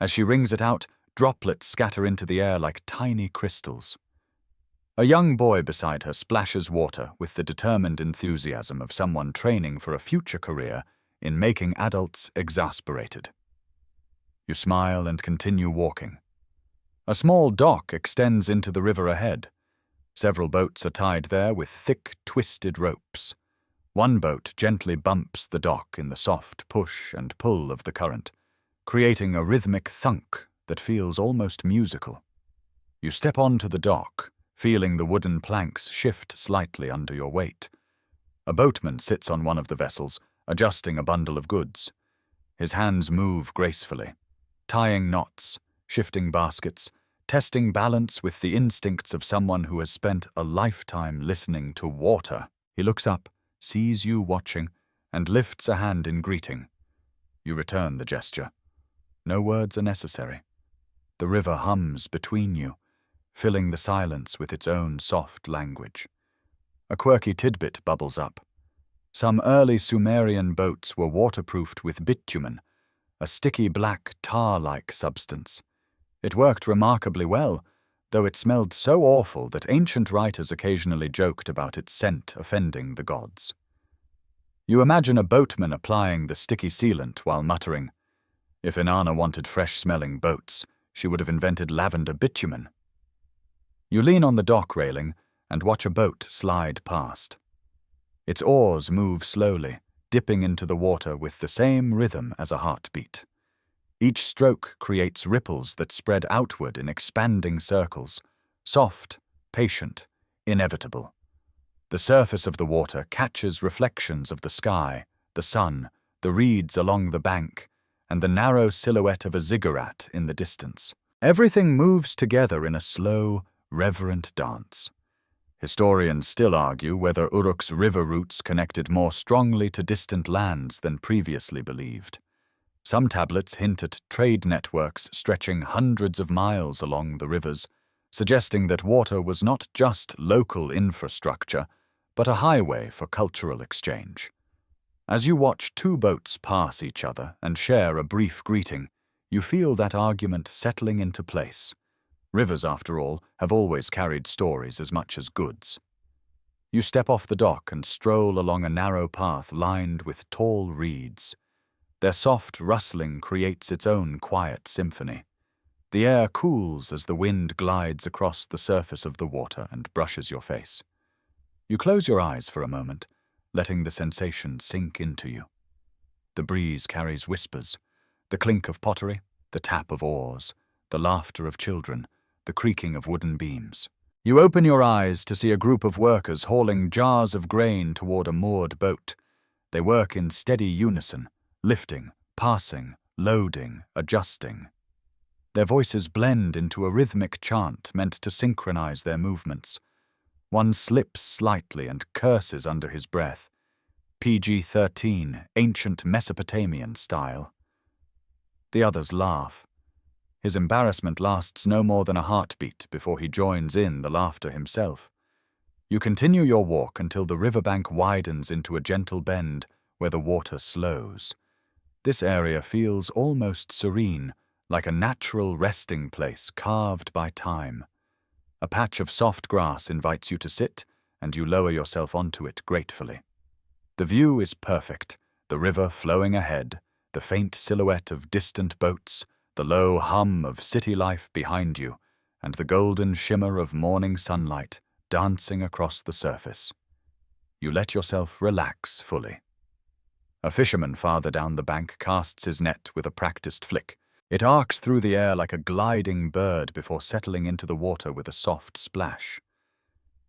As she wrings it out, droplets scatter into the air like tiny crystals. A young boy beside her splashes water with the determined enthusiasm of someone training for a future career in making adults exasperated. You smile and continue walking. A small dock extends into the river ahead. Several boats are tied there with thick, twisted ropes. One boat gently bumps the dock in the soft push and pull of the current, creating a rhythmic thunk that feels almost musical. You step onto the dock, feeling the wooden planks shift slightly under your weight. A boatman sits on one of the vessels, adjusting a bundle of goods. His hands move gracefully, tying knots, shifting baskets, testing balance with the instincts of someone who has spent a lifetime listening to water. He looks up, sees you watching, and lifts a hand in greeting. You return the gesture. No words are necessary. The river hums between you, filling the silence with its own soft language. A quirky tidbit bubbles up. Some early Sumerian boats were waterproofed with bitumen, a sticky black tar-like substance. It worked remarkably well, though it smelled so awful that ancient writers occasionally joked about its scent offending the gods. You imagine a boatman applying the sticky sealant while muttering, "If Inanna wanted fresh-smelling boats, she would have invented lavender bitumen." You lean on the dock railing and watch a boat slide past. Its oars move slowly, dipping into the water with the same rhythm as a heartbeat. Each stroke creates ripples that spread outward in expanding circles, soft, patient, inevitable. The surface of the water catches reflections of the sky, the sun, the reeds along the bank, and the narrow silhouette of a ziggurat in the distance. Everything moves together in a slow, reverent dance. Historians still argue whether Uruk's river routes connected more strongly to distant lands than previously believed. Some tablets hint at trade networks stretching hundreds of miles along the rivers, suggesting that water was not just local infrastructure, but a highway for cultural exchange. As you watch two boats pass each other and share a brief greeting, you feel that argument settling into place. Rivers, after all, have always carried stories as much as goods. You step off the dock and stroll along a narrow path lined with tall reeds. Their soft rustling creates its own quiet symphony. The air cools as the wind glides across the surface of the water and brushes your face. You close your eyes for a moment, letting the sensation sink into you. The breeze carries whispers, the clink of pottery, the tap of oars, the laughter of children, the creaking of wooden beams. You open your eyes to see a group of workers hauling jars of grain toward a moored boat. They work in steady unison, lifting, passing, loading, adjusting. Their voices blend into a rhythmic chant meant to synchronize their movements. One slips slightly and curses under his breath. PG-13, ancient Mesopotamian style. The others laugh. His embarrassment lasts no more than a heartbeat before he joins in the laughter himself. You continue your walk until the riverbank widens into a gentle bend where the water slows. This area feels almost serene, like a natural resting place carved by time. A patch of soft grass invites you to sit, and you lower yourself onto it gratefully. The view is perfect, the river flowing ahead, the faint silhouette of distant boats, the low hum of city life behind you, and the golden shimmer of morning sunlight dancing across the surface. You let yourself relax fully. A fisherman farther down the bank casts his net with a practiced flick. It arcs through the air like a gliding bird before settling into the water with a soft splash.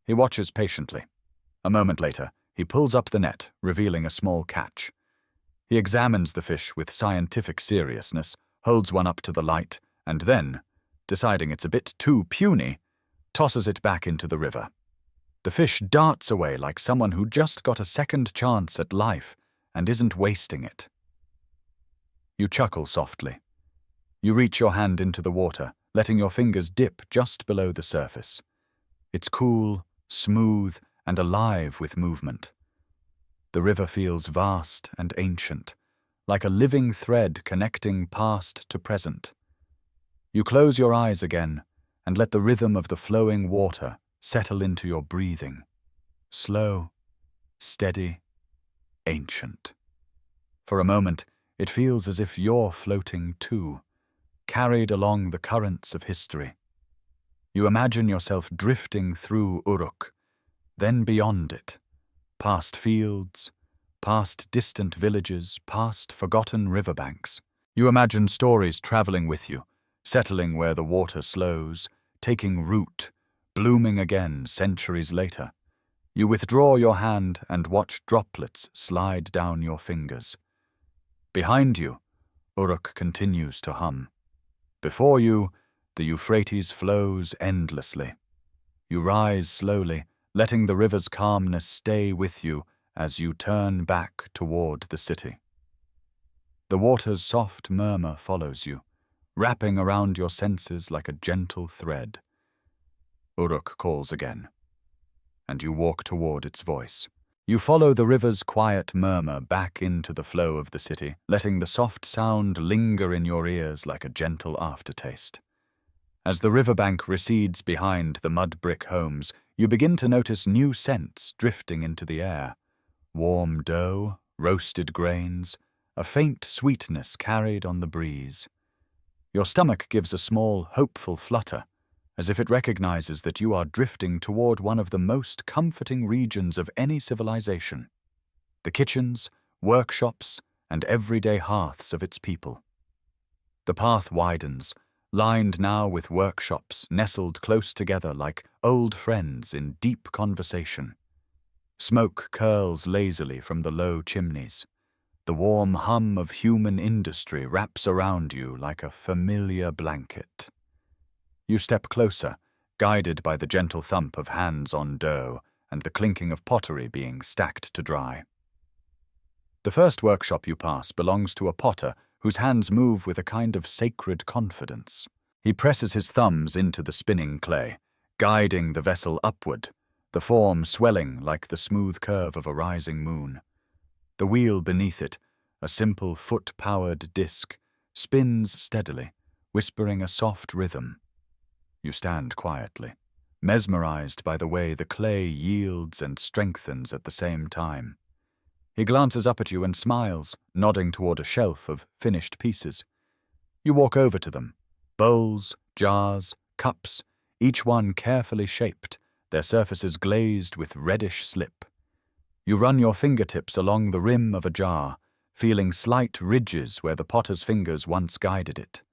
He watches patiently. A moment later, he pulls up the net, revealing a small catch. He examines the fish with scientific seriousness, holds one up to the light, and then, deciding it's a bit too puny, tosses it back into the river. The fish darts away like someone who just got a second chance at life and isn't wasting it. You chuckle softly. You reach your hand into the water, letting your fingers dip just below the surface. It's cool, smooth, and alive with movement. The river feels vast and ancient, like a living thread connecting past to present. You close your eyes again and let the rhythm of the flowing water settle into your breathing. Slow, steady, ancient. For a moment, it feels as if you're floating too, carried along the currents of history. You imagine yourself drifting through Uruk, then beyond it, past fields, past distant villages, past forgotten riverbanks. You imagine stories traveling with you, settling where the water slows, taking root, blooming again centuries later. You withdraw your hand and watch droplets slide down your fingers. Behind you, Uruk continues to hum. Before you, the Euphrates flows endlessly. You rise slowly, letting the river's calmness stay with you as you turn back toward the city. The water's soft murmur follows you, wrapping around your senses like a gentle thread. Uruk calls again, and you walk toward its voice. You follow the river's quiet murmur back into the flow of the city, letting the soft sound linger in your ears like a gentle aftertaste. As the riverbank recedes behind the mud-brick homes, you begin to notice new scents drifting into the air. Warm dough, roasted grains, a faint sweetness carried on the breeze. Your stomach gives a small, hopeful flutter, as if it recognizes that you are drifting toward one of the most comforting regions of any civilization, the kitchens, workshops, and everyday hearths of its people. The path widens, lined now with workshops nestled close together like old friends in deep conversation. Smoke curls lazily from the low chimneys. The warm hum of human industry wraps around you like a familiar blanket. You step closer, guided by the gentle thump of hands on dough and the clinking of pottery being stacked to dry. The first workshop you pass belongs to a potter whose hands move with a kind of sacred confidence. He presses his thumbs into the spinning clay, guiding the vessel upward, the form swelling like the smooth curve of a rising moon. The wheel beneath it, a simple foot-powered disc, spins steadily, whispering a soft rhythm. You stand quietly, mesmerized by the way the clay yields and strengthens at the same time. He glances up at you and smiles, nodding toward a shelf of finished pieces. You walk over to them. Bowls, jars, cups, each one carefully shaped, their surfaces glazed with reddish slip. You run your fingertips along the rim of a jar, feeling slight ridges where the potter's fingers once guided it.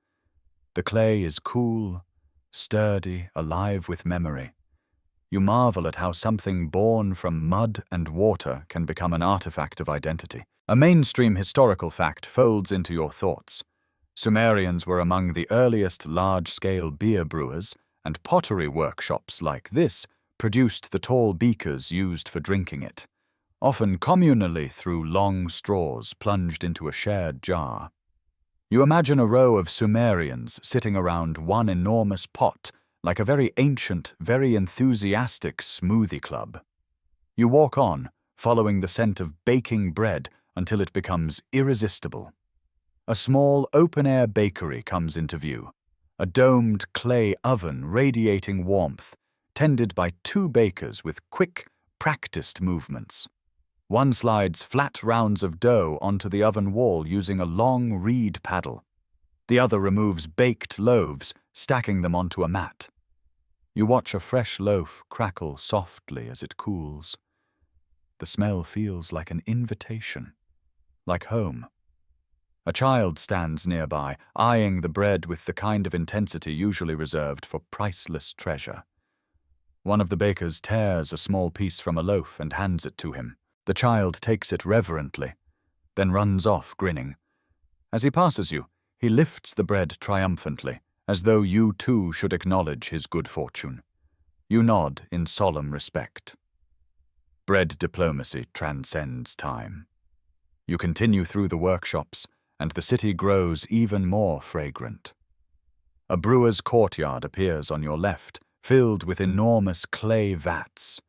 The clay is cool, sturdy, alive with memory. You marvel at how something born from mud and water can become an artifact of identity. A mainstream historical fact folds into your thoughts. Sumerians were among the earliest large-scale beer brewers, and pottery workshops like this produced the tall beakers used for drinking it, often communally through long straws plunged into a shared jar. You imagine a row of Sumerians sitting around one enormous pot, like a very ancient, very enthusiastic smoothie club. You walk on, following the scent of baking bread until it becomes irresistible. A small open-air bakery comes into view, a domed clay oven radiating warmth, tended by two bakers with quick, practiced movements. One slides flat rounds of dough onto the oven wall using a long reed paddle. The other removes baked loaves, stacking them onto a mat. You watch a fresh loaf crackle softly as it cools. The smell feels like an invitation, like home. A child stands nearby, eyeing the bread with the kind of intensity usually reserved for priceless treasure. One of the bakers tears a small piece from a loaf and hands it to him. The child takes it reverently, then runs off grinning. As he passes you, he lifts the bread triumphantly, as though you too should acknowledge his good fortune. You nod in solemn respect. Bread diplomacy transcends time. You continue through the workshops, and the city grows even more fragrant. A brewer's courtyard appears on your left, filled with enormous clay vats.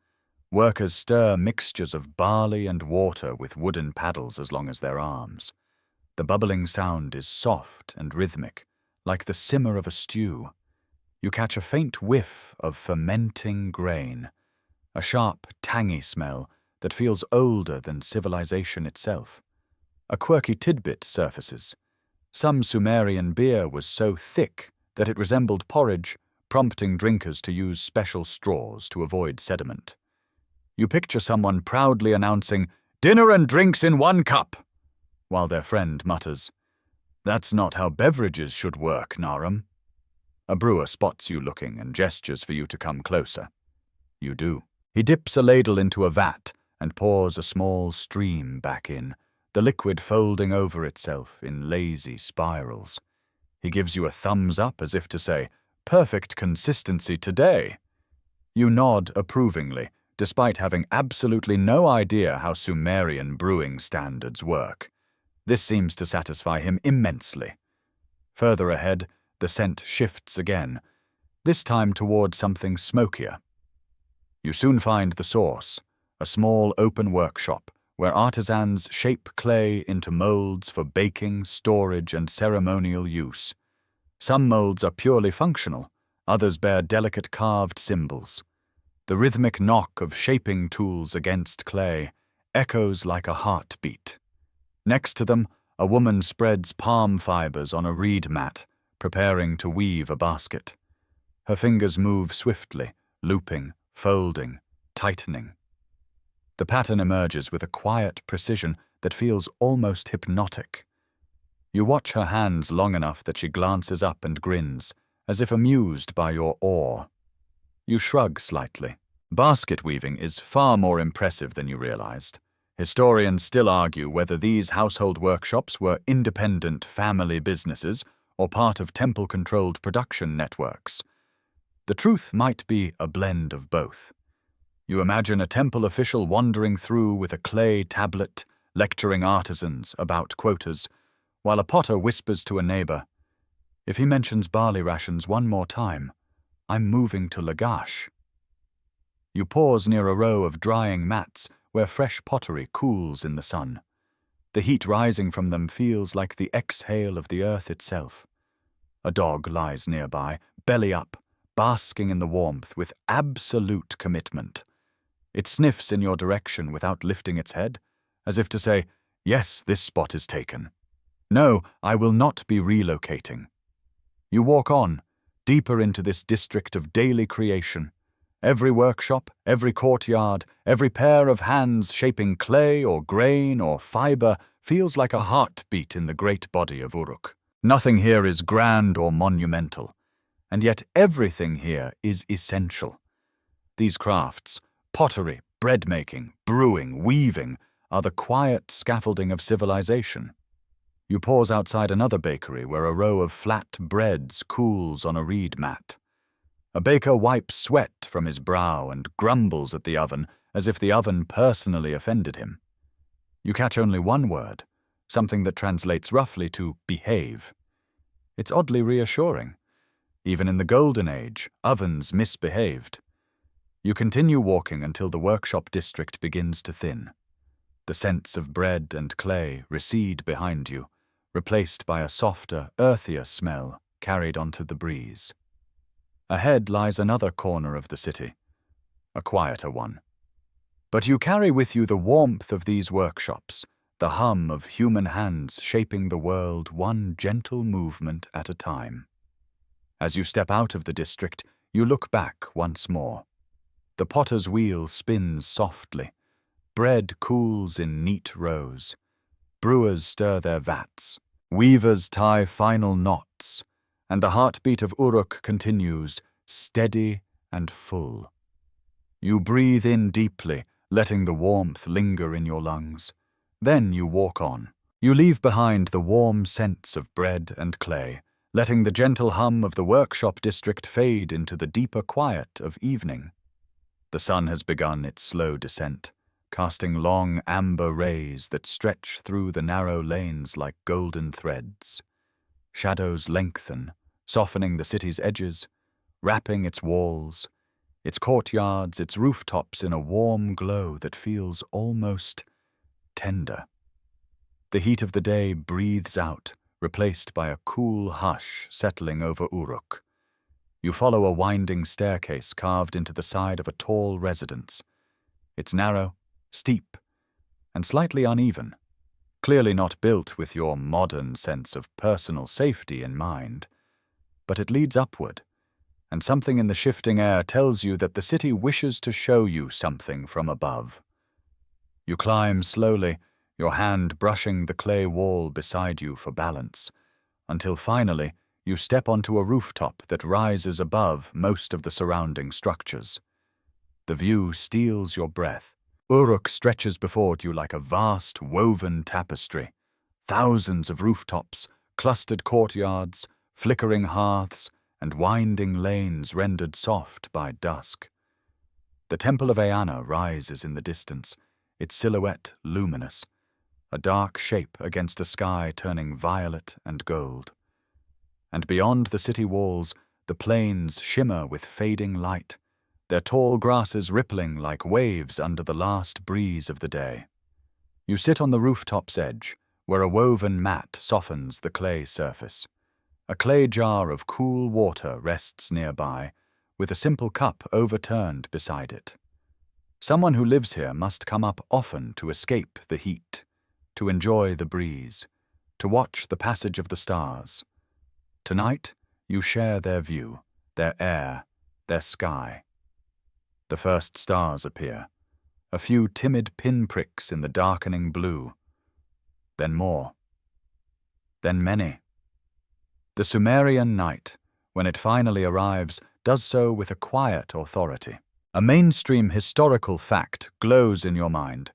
Workers stir mixtures of barley and water with wooden paddles as long as their arms. The bubbling sound is soft and rhythmic, like the simmer of a stew. You catch a faint whiff of fermenting grain, a sharp, tangy smell that feels older than civilization itself. A quirky tidbit surfaces. Some Sumerian beer was so thick that it resembled porridge, prompting drinkers to use special straws to avoid sediment. You picture someone proudly announcing, "Dinner and drinks in one cup," while their friend mutters, "That's not how beverages should work, Naram." A brewer spots you looking and gestures for you to come closer. You do. He dips a ladle into a vat and pours a small stream back in, the liquid folding over itself in lazy spirals. He gives you a thumbs up as if to say, "Perfect consistency today." You nod approvingly, despite having absolutely no idea how Sumerian brewing standards work. This seems to satisfy him immensely. Further ahead, the scent shifts again, this time toward something smokier. You soon find the source, a small open workshop where artisans shape clay into molds for baking, storage, and ceremonial use. Some molds are purely functional, others bear delicate carved symbols. The rhythmic knock of shaping tools against clay echoes like a heartbeat. Next to them, a woman spreads palm fibers on a reed mat, preparing to weave a basket. Her fingers move swiftly, looping, folding, tightening. The pattern emerges with a quiet precision that feels almost hypnotic. You watch her hands long enough that she glances up and grins, as if amused by your awe. You shrug slightly. Basket weaving is far more impressive than you realized. Historians still argue whether these household workshops were independent family businesses or part of temple-controlled production networks. The truth might be a blend of both. You imagine a temple official wandering through with a clay tablet, lecturing artisans about quotas, while a potter whispers to a neighbor, "If he mentions barley rations one more time, I'm moving to Lagash." You pause near a row of drying mats where fresh pottery cools in the sun. The heat rising from them feels like the exhale of the earth itself. A dog lies nearby, belly up, basking in the warmth with absolute commitment. It sniffs in your direction without lifting its head, as if to say, "Yes, this spot is taken. No, I will not be relocating." You walk on, deeper into this district of daily creation. Every workshop, every courtyard, every pair of hands shaping clay or grain or fiber feels like a heartbeat in the great body of Uruk. Nothing here is grand or monumental, and yet everything here is essential. These crafts, pottery, bread-making, brewing, weaving, are the quiet scaffolding of civilization. You pause outside another bakery where a row of flat breads cools on a reed mat. A baker wipes sweat from his brow and grumbles at the oven as if the oven personally offended him. You catch only one word, something that translates roughly to behave. It's oddly reassuring. Even in the Golden Age, ovens misbehaved. You continue walking until the workshop district begins to thin. The scents of bread and clay recede behind you, replaced by a softer, earthier smell carried onto the breeze. Ahead lies another corner of the city, a quieter one. But you carry with you the warmth of these workshops, the hum of human hands shaping the world one gentle movement at a time. As you step out of the district, you look back once more. The potter's wheel spins softly. Bread cools in neat rows. Brewers stir their vats. Weavers tie final knots. And the heartbeat of Uruk continues, steady and full. You breathe in deeply, letting the warmth linger in your lungs. Then you walk on. You leave behind the warm scents of bread and clay, letting the gentle hum of the workshop district fade into the deeper quiet of evening. The sun has begun its slow descent, casting long amber rays that stretch through the narrow lanes like golden threads. Shadows lengthen, softening the city's edges, wrapping its walls, its courtyards, its rooftops in a warm glow that feels almost tender. The heat of the day breathes out, replaced by a cool hush settling over Uruk. You follow a winding staircase carved into the side of a tall residence. It's narrow, steep, and slightly uneven, clearly not built with your modern sense of personal safety in mind. But it leads upward, and something in the shifting air tells you that the city wishes to show you something from above. You climb slowly, your hand brushing the clay wall beside you for balance, until finally you step onto a rooftop that rises above most of the surrounding structures. The view steals your breath. Uruk stretches before you like a vast, woven tapestry. Thousands of rooftops, clustered courtyards, flickering hearths, and winding lanes rendered soft by dusk. The Temple of Eanna rises in the distance, its silhouette luminous, a dark shape against a sky turning violet and gold. And beyond the city walls, the plains shimmer with fading light, their tall grasses rippling like waves under the last breeze of the day. You sit on the rooftop's edge, where a woven mat softens the clay surface. A clay jar of cool water rests nearby, with a simple cup overturned beside it. Someone who lives here must come up often to escape the heat, to enjoy the breeze, to watch the passage of the stars. Tonight, you share their view, their air, their sky. The first stars appear, a few timid pinpricks in the darkening blue. Then more. Then many. The Sumerian night, when it finally arrives, does so with a quiet authority. A mainstream historical fact glows in your mind.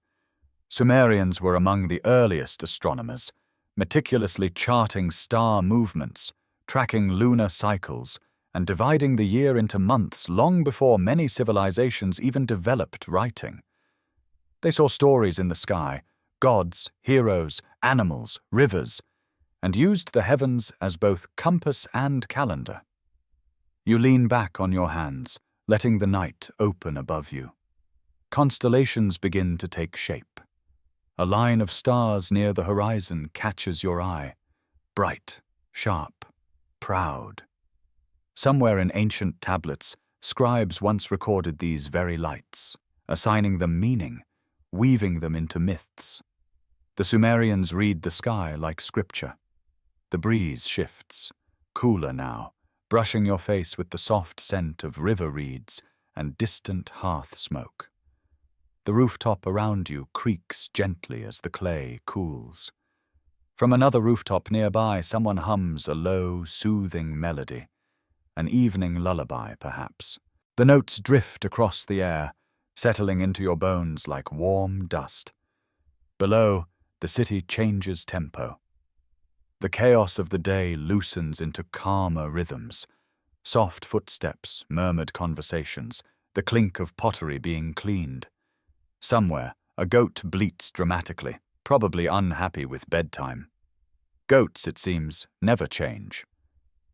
Sumerians were among the earliest astronomers, meticulously charting star movements, tracking lunar cycles, and dividing the year into months long before many civilizations even developed writing. They saw stories in the sky, gods, heroes, animals, rivers, and used the heavens as both compass and calendar. You lean back on your hands, letting the night open above you. Constellations begin to take shape. A line of stars near the horizon catches your eye, bright, sharp, proud. Somewhere in ancient tablets, scribes once recorded these very lights, assigning them meaning, weaving them into myths. The Sumerians read the sky like scripture. The breeze shifts, cooler now, brushing your face with the soft scent of river reeds and distant hearth smoke. The rooftop around you creaks gently as the clay cools. From another rooftop nearby, someone hums a low, soothing melody, an evening lullaby, perhaps. The notes drift across the air, settling into your bones like warm dust. Below, the city changes tempo. The chaos of the day loosens into calmer rhythms. Soft footsteps, murmured conversations, the clink of pottery being cleaned. Somewhere, a goat bleats dramatically, probably unhappy with bedtime. Goats, it seems, never change.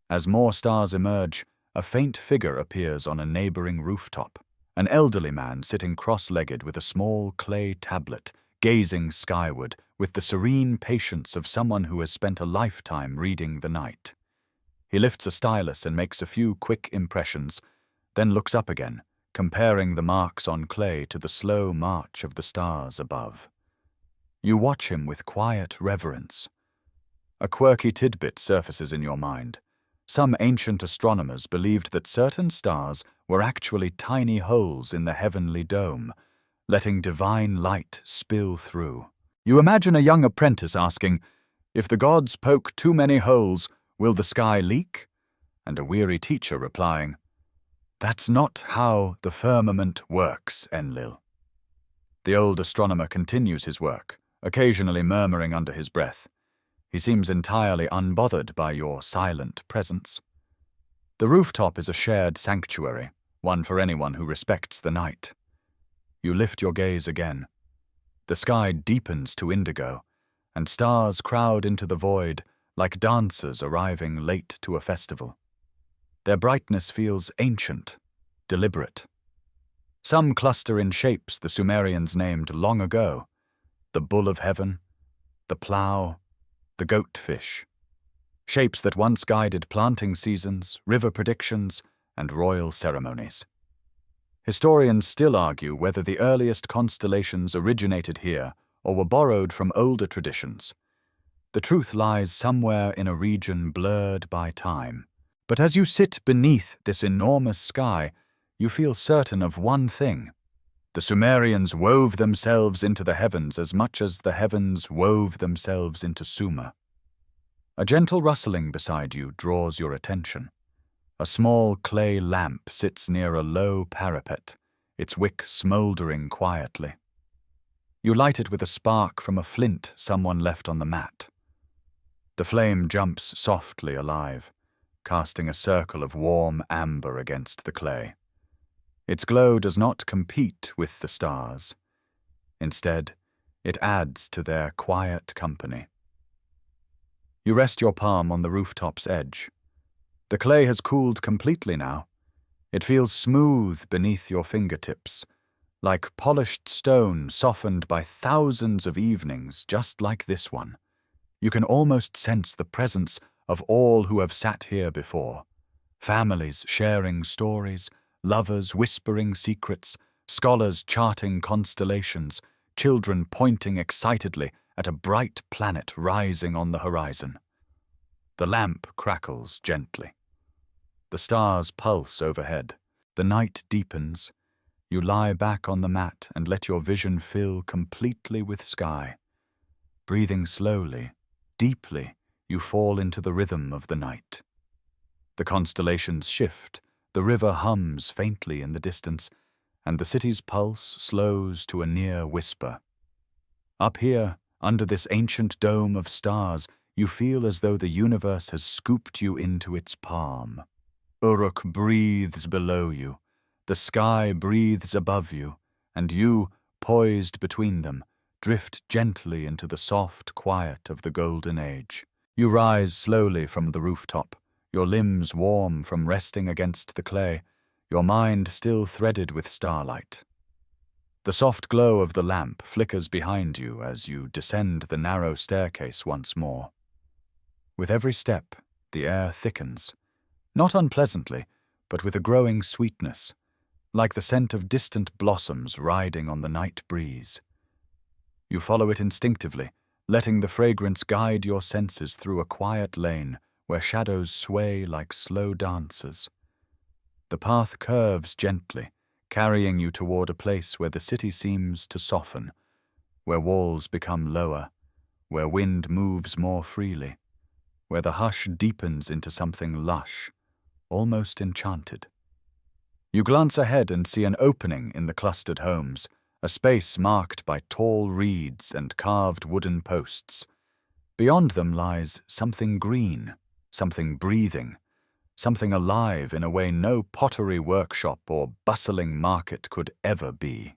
As more stars emerge, a faint figure appears on a neighboring rooftop. An elderly man sitting cross-legged with a small clay tablet, gazing skyward with the serene patience of someone who has spent a lifetime reading the night. He lifts a stylus and makes a few quick impressions, then looks up again, comparing the marks on clay to the slow march of the stars above. You watch him with quiet reverence. A quirky tidbit surfaces in your mind. Some ancient astronomers believed that certain stars were actually tiny holes in the heavenly dome, letting divine light spill through. You imagine a young apprentice asking, "If the gods poke too many holes, will the sky leak?" And a weary teacher replying, "That's not how the firmament works, Enlil." The old astronomer continues his work, occasionally murmuring under his breath. He seems entirely unbothered by your silent presence. The rooftop is a shared sanctuary, one for anyone who respects the night. You lift your gaze again. The sky deepens to indigo, and stars crowd into the void like dancers arriving late to a festival. Their brightness feels ancient, deliberate. Some cluster in shapes the Sumerians named long ago: the bull of heaven, the plough, the goatfish. Shapes that once guided planting seasons, river predictions, and royal ceremonies. Historians still argue whether the earliest constellations originated here or were borrowed from older traditions. The truth lies somewhere in a region blurred by time. But as you sit beneath this enormous sky, you feel certain of one thing. The Sumerians wove themselves into the heavens as much as the heavens wove themselves into Sumer. A gentle rustling beside you draws your attention. A small clay lamp sits near a low parapet, its wick smouldering quietly. You light it with a spark from a flint someone left on the mat. The flame jumps softly alive, casting a circle of warm amber against the clay. Its glow does not compete with the stars. Instead, it adds to their quiet company. You rest your palm on the rooftop's edge. The clay has cooled completely now. It feels smooth beneath your fingertips, like polished stone softened by thousands of evenings just like this one. You can almost sense the presence of all who have sat here before. Families sharing stories, lovers whispering secrets, scholars charting constellations, children pointing excitedly at a bright planet rising on the horizon. The lamp crackles gently. The stars pulse overhead. The night deepens. You lie back on the mat and let your vision fill completely with sky. Breathing slowly, deeply, you fall into the rhythm of the night. The constellations shift, the river hums faintly in the distance, and the city's pulse slows to a near whisper. Up here, under this ancient dome of stars, you feel as though the universe has scooped you into its palm. Uruk breathes below you, the sky breathes above you, and you, poised between them, drift gently into the soft quiet of the golden age. You rise slowly from the rooftop, your limbs warm from resting against the clay, your mind still threaded with starlight. The soft glow of the lamp flickers behind you as you descend the narrow staircase once more. With every step, the air thickens, not unpleasantly, but with a growing sweetness, like the scent of distant blossoms riding on the night breeze. You follow it instinctively, letting the fragrance guide your senses through a quiet lane where shadows sway like slow dancers. The path curves gently, carrying you toward a place where the city seems to soften, where walls become lower, where wind moves more freely, where the hush deepens into something lush, almost enchanted. You glance ahead and see an opening in the clustered homes, a space marked by tall reeds and carved wooden posts. Beyond them lies something green, something breathing, something alive in a way no pottery workshop or bustling market could ever be.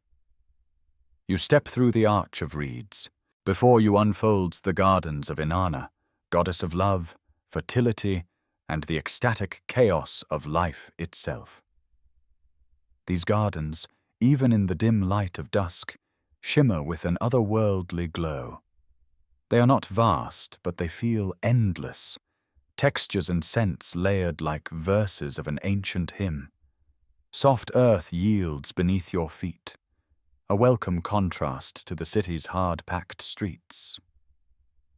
You step through the arch of reeds. Before you unfolds the gardens of Inanna, goddess of love, fertility, and the ecstatic chaos of life itself. These gardens, even in the dim light of dusk, shimmer with an otherworldly glow. They are not vast, but they feel endless, textures and scents layered like verses of an ancient hymn. Soft earth yields beneath your feet, a welcome contrast to the city's hard-packed streets.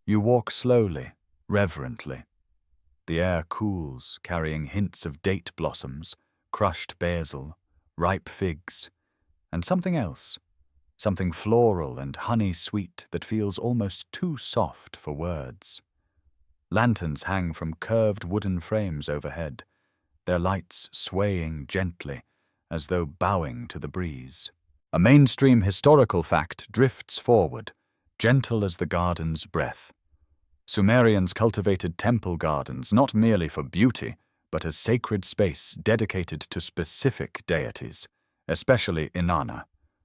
You walk slowly, reverently. The air cools, carrying hints of date blossoms, crushed basil, ripe figs, and something else, something floral and honey-sweet that feels almost too soft for words. Lanterns hang from curved wooden frames overhead, their lights swaying gently as though bowing to the breeze. A mainstream historical fact drifts forward, gentle as the garden's breath. Sumerians cultivated temple gardens not merely for beauty, but as sacred space dedicated to specific deities, especially Inanna,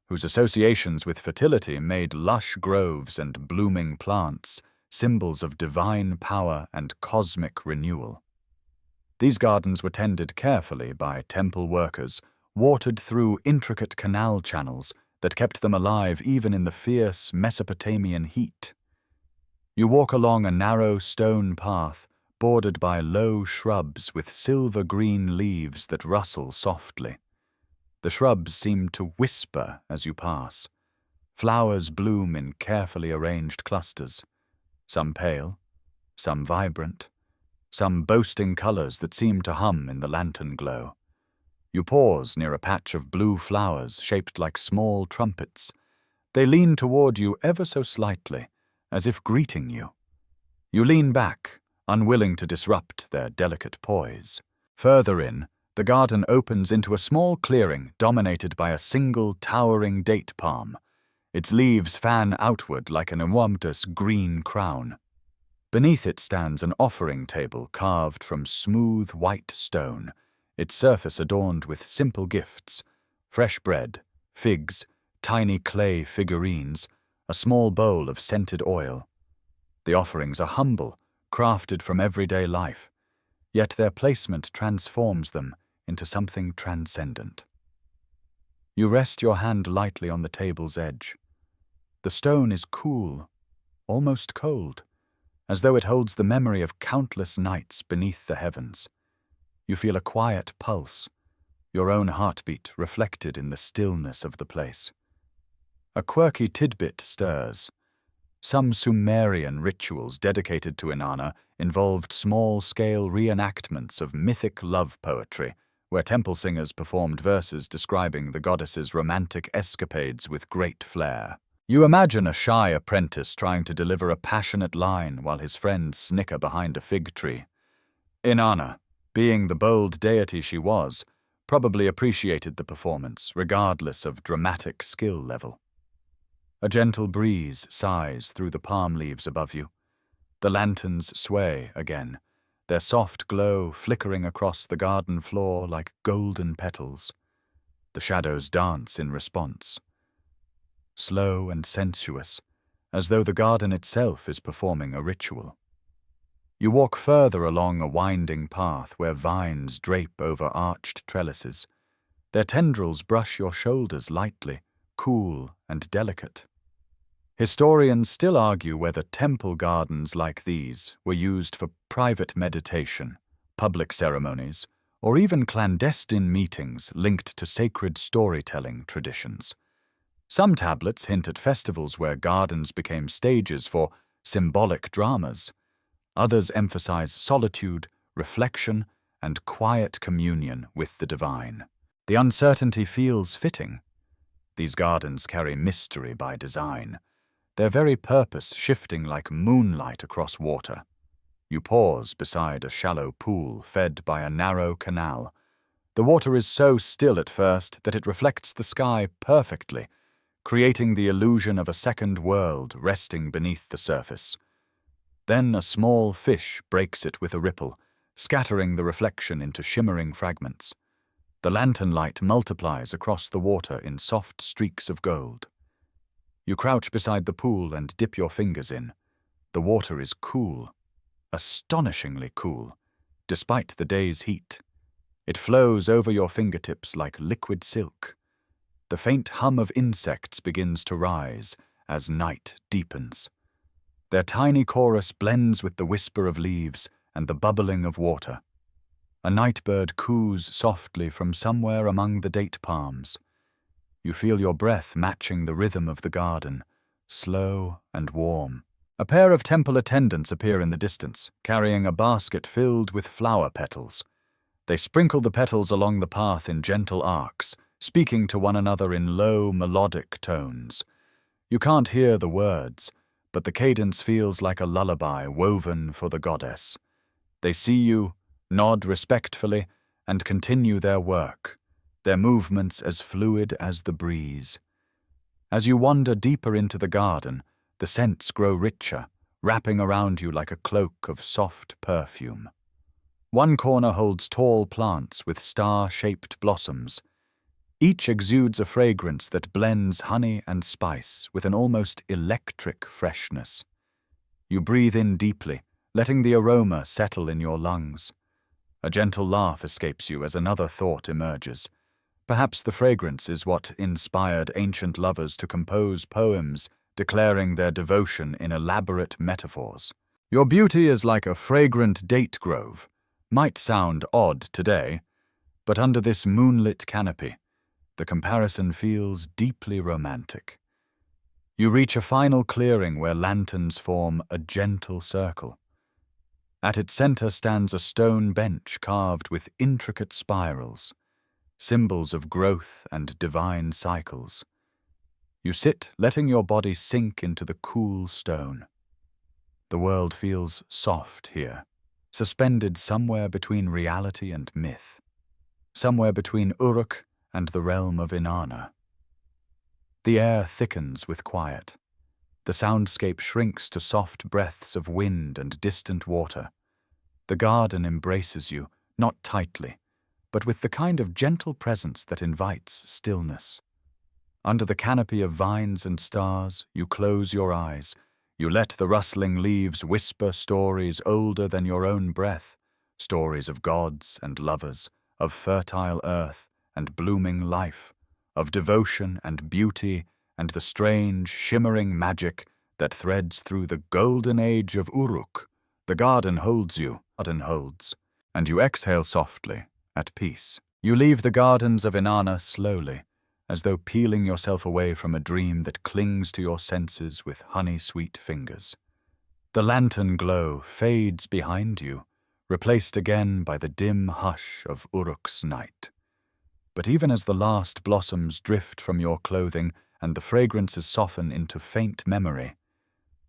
whose associations with fertility made lush groves and blooming plants symbols of divine power and cosmic renewal. These gardens were tended carefully by temple workers, watered through intricate canal channels that kept them alive even in the fierce Mesopotamian heat. You walk along a narrow stone path bordered by low shrubs with silver-green leaves that rustle softly. The shrubs seem to whisper as you pass. Flowers bloom in carefully arranged clusters, some pale, some vibrant, some boasting colors that seem to hum in the lantern glow. You pause near a patch of blue flowers shaped like small trumpets. They lean toward you ever so slightly, as if greeting you. You lean back, unwilling to disrupt their delicate poise. Further in, the garden opens into a small clearing dominated by a single towering date palm. Its leaves fan outward like an enormous green crown. Beneath it stands an offering table carved from smooth white stone, its surface adorned with simple gifts: fresh bread, figs, tiny clay figurines, a small bowl of scented oil. The offerings are humble, crafted from everyday life, yet their placement transforms them into something transcendent. You rest your hand lightly on the table's edge. The stone is cool, almost cold, as though it holds the memory of countless nights beneath the heavens. You feel a quiet pulse, your own heartbeat reflected in the stillness of the place. A quirky tidbit stirs. Some Sumerian rituals dedicated to Inanna involved small-scale reenactments of mythic love poetry, where temple singers performed verses describing the goddess's romantic escapades with great flair. You imagine a shy apprentice trying to deliver a passionate line while his friends snicker behind a fig tree. Inanna, being the bold deity she was, probably appreciated the performance, regardless of dramatic skill level. A gentle breeze sighs through the palm leaves above you. The lanterns sway again, their soft glow flickering across the garden floor like golden petals. The shadows dance in response, slow and sensuous, as though the garden itself is performing a ritual. You walk further along a winding path where vines drape over arched trellises. Their tendrils brush your shoulders lightly, cool and delicate. Historians still argue whether temple gardens like these were used for private meditation, public ceremonies, or even clandestine meetings linked to sacred storytelling traditions. Some tablets hint at festivals where gardens became stages for symbolic dramas. Others emphasize solitude, reflection, and quiet communion with the divine. The uncertainty feels fitting. These gardens carry mystery by design, their very purpose shifting like moonlight across water. You pause beside a shallow pool fed by a narrow canal. The water is so still at first that it reflects the sky perfectly, creating the illusion of a second world resting beneath the surface. Then a small fish breaks it with a ripple, scattering the reflection into shimmering fragments. The lantern light multiplies across the water in soft streaks of gold. You crouch beside the pool and dip your fingers in. The water is cool, astonishingly cool, despite the day's heat. It flows over your fingertips like liquid silk. The faint hum of insects begins to rise as night deepens. Their tiny chorus blends with the whisper of leaves and the bubbling of water. A nightbird coos softly from somewhere among the date palms. You feel your breath matching the rhythm of the garden, slow and warm. A pair of temple attendants appear in the distance, carrying a basket filled with flower petals. They sprinkle the petals along the path in gentle arcs, speaking to one another in low, melodic tones. You can't hear the words, but the cadence feels like a lullaby woven for the goddess. They see you, nod respectfully, and continue their work, their movements as fluid as the breeze. As you wander deeper into the garden, the scents grow richer, wrapping around you like a cloak of soft perfume. One corner holds tall plants with star-shaped blossoms. Each exudes a fragrance that blends honey and spice with an almost electric freshness. You breathe in deeply, letting the aroma settle in your lungs. A gentle laugh escapes you as another thought emerges. Perhaps the fragrance is what inspired ancient lovers to compose poems declaring their devotion in elaborate metaphors. Your beauty is like a fragrant date grove. Might sound odd today, but under this moonlit canopy, the comparison feels deeply romantic. You reach a final clearing where lanterns form a gentle circle. At its center stands a stone bench carved with intricate spirals, symbols of growth and divine cycles. You sit, letting your body sink into the cool stone. The world feels soft here, suspended somewhere between reality and myth, somewhere between Uruk and the realm of Inanna. The air thickens with quiet. The soundscape shrinks to soft breaths of wind and distant water. The garden embraces you, not tightly, but with the kind of gentle presence that invites stillness. Under the canopy of vines and stars, you close your eyes. You let the rustling leaves whisper stories older than your own breath, stories of gods and lovers, of fertile earth and blooming life, of devotion and beauty and the strange, shimmering magic that threads through the golden age of Uruk. The garden holds you, and you exhale softly, at peace. You leave the gardens of Inanna slowly, as though peeling yourself away from a dream that clings to your senses with honey-sweet fingers. The lantern glow fades behind you, replaced again by the dim hush of Uruk's night. But even as the last blossoms drift from your clothing and the fragrances soften into faint memory,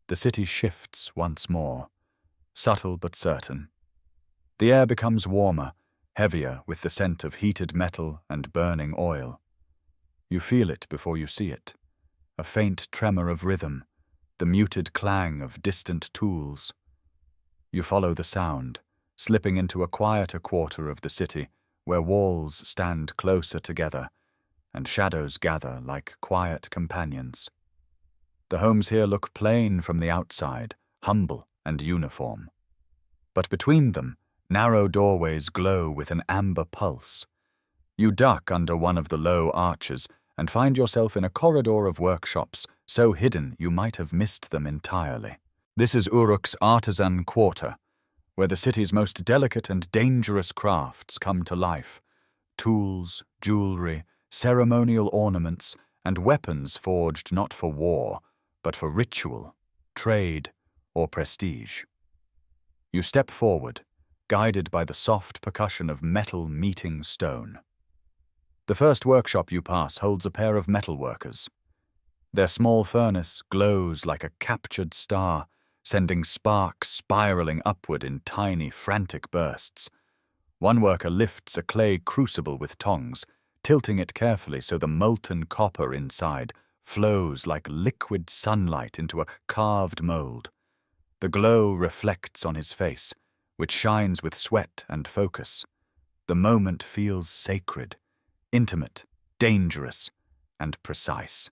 the city shifts once more, subtle but certain. The air becomes warmer, heavier with the scent of heated metal and burning oil. You feel it before you see it, a faint tremor of rhythm, the muted clang of distant tools. You follow the sound, slipping into a quieter quarter of the city where walls stand closer together and shadows gather like quiet companions. The homes here look plain from the outside, humble and uniform. But between them, narrow doorways glow with an amber pulse. You duck under one of the low arches and find yourself in a corridor of workshops so hidden you might have missed them entirely. This is Uruk's artisan quarter, where the city's most delicate and dangerous crafts come to life. Tools, jewelry, ceremonial ornaments, and weapons forged not for war, but for ritual, trade, or prestige. You step forward, guided by the soft percussion of metal meeting stone. The first workshop you pass holds a pair of metalworkers. Their small furnace glows like a captured star, sending sparks spiraling upward in tiny, frantic bursts. One worker lifts a clay crucible with tongs, tilting it carefully so the molten copper inside flows like liquid sunlight into a carved mold. The glow reflects on his face, which shines with sweat and focus. The moment feels sacred, intimate, dangerous, and precise.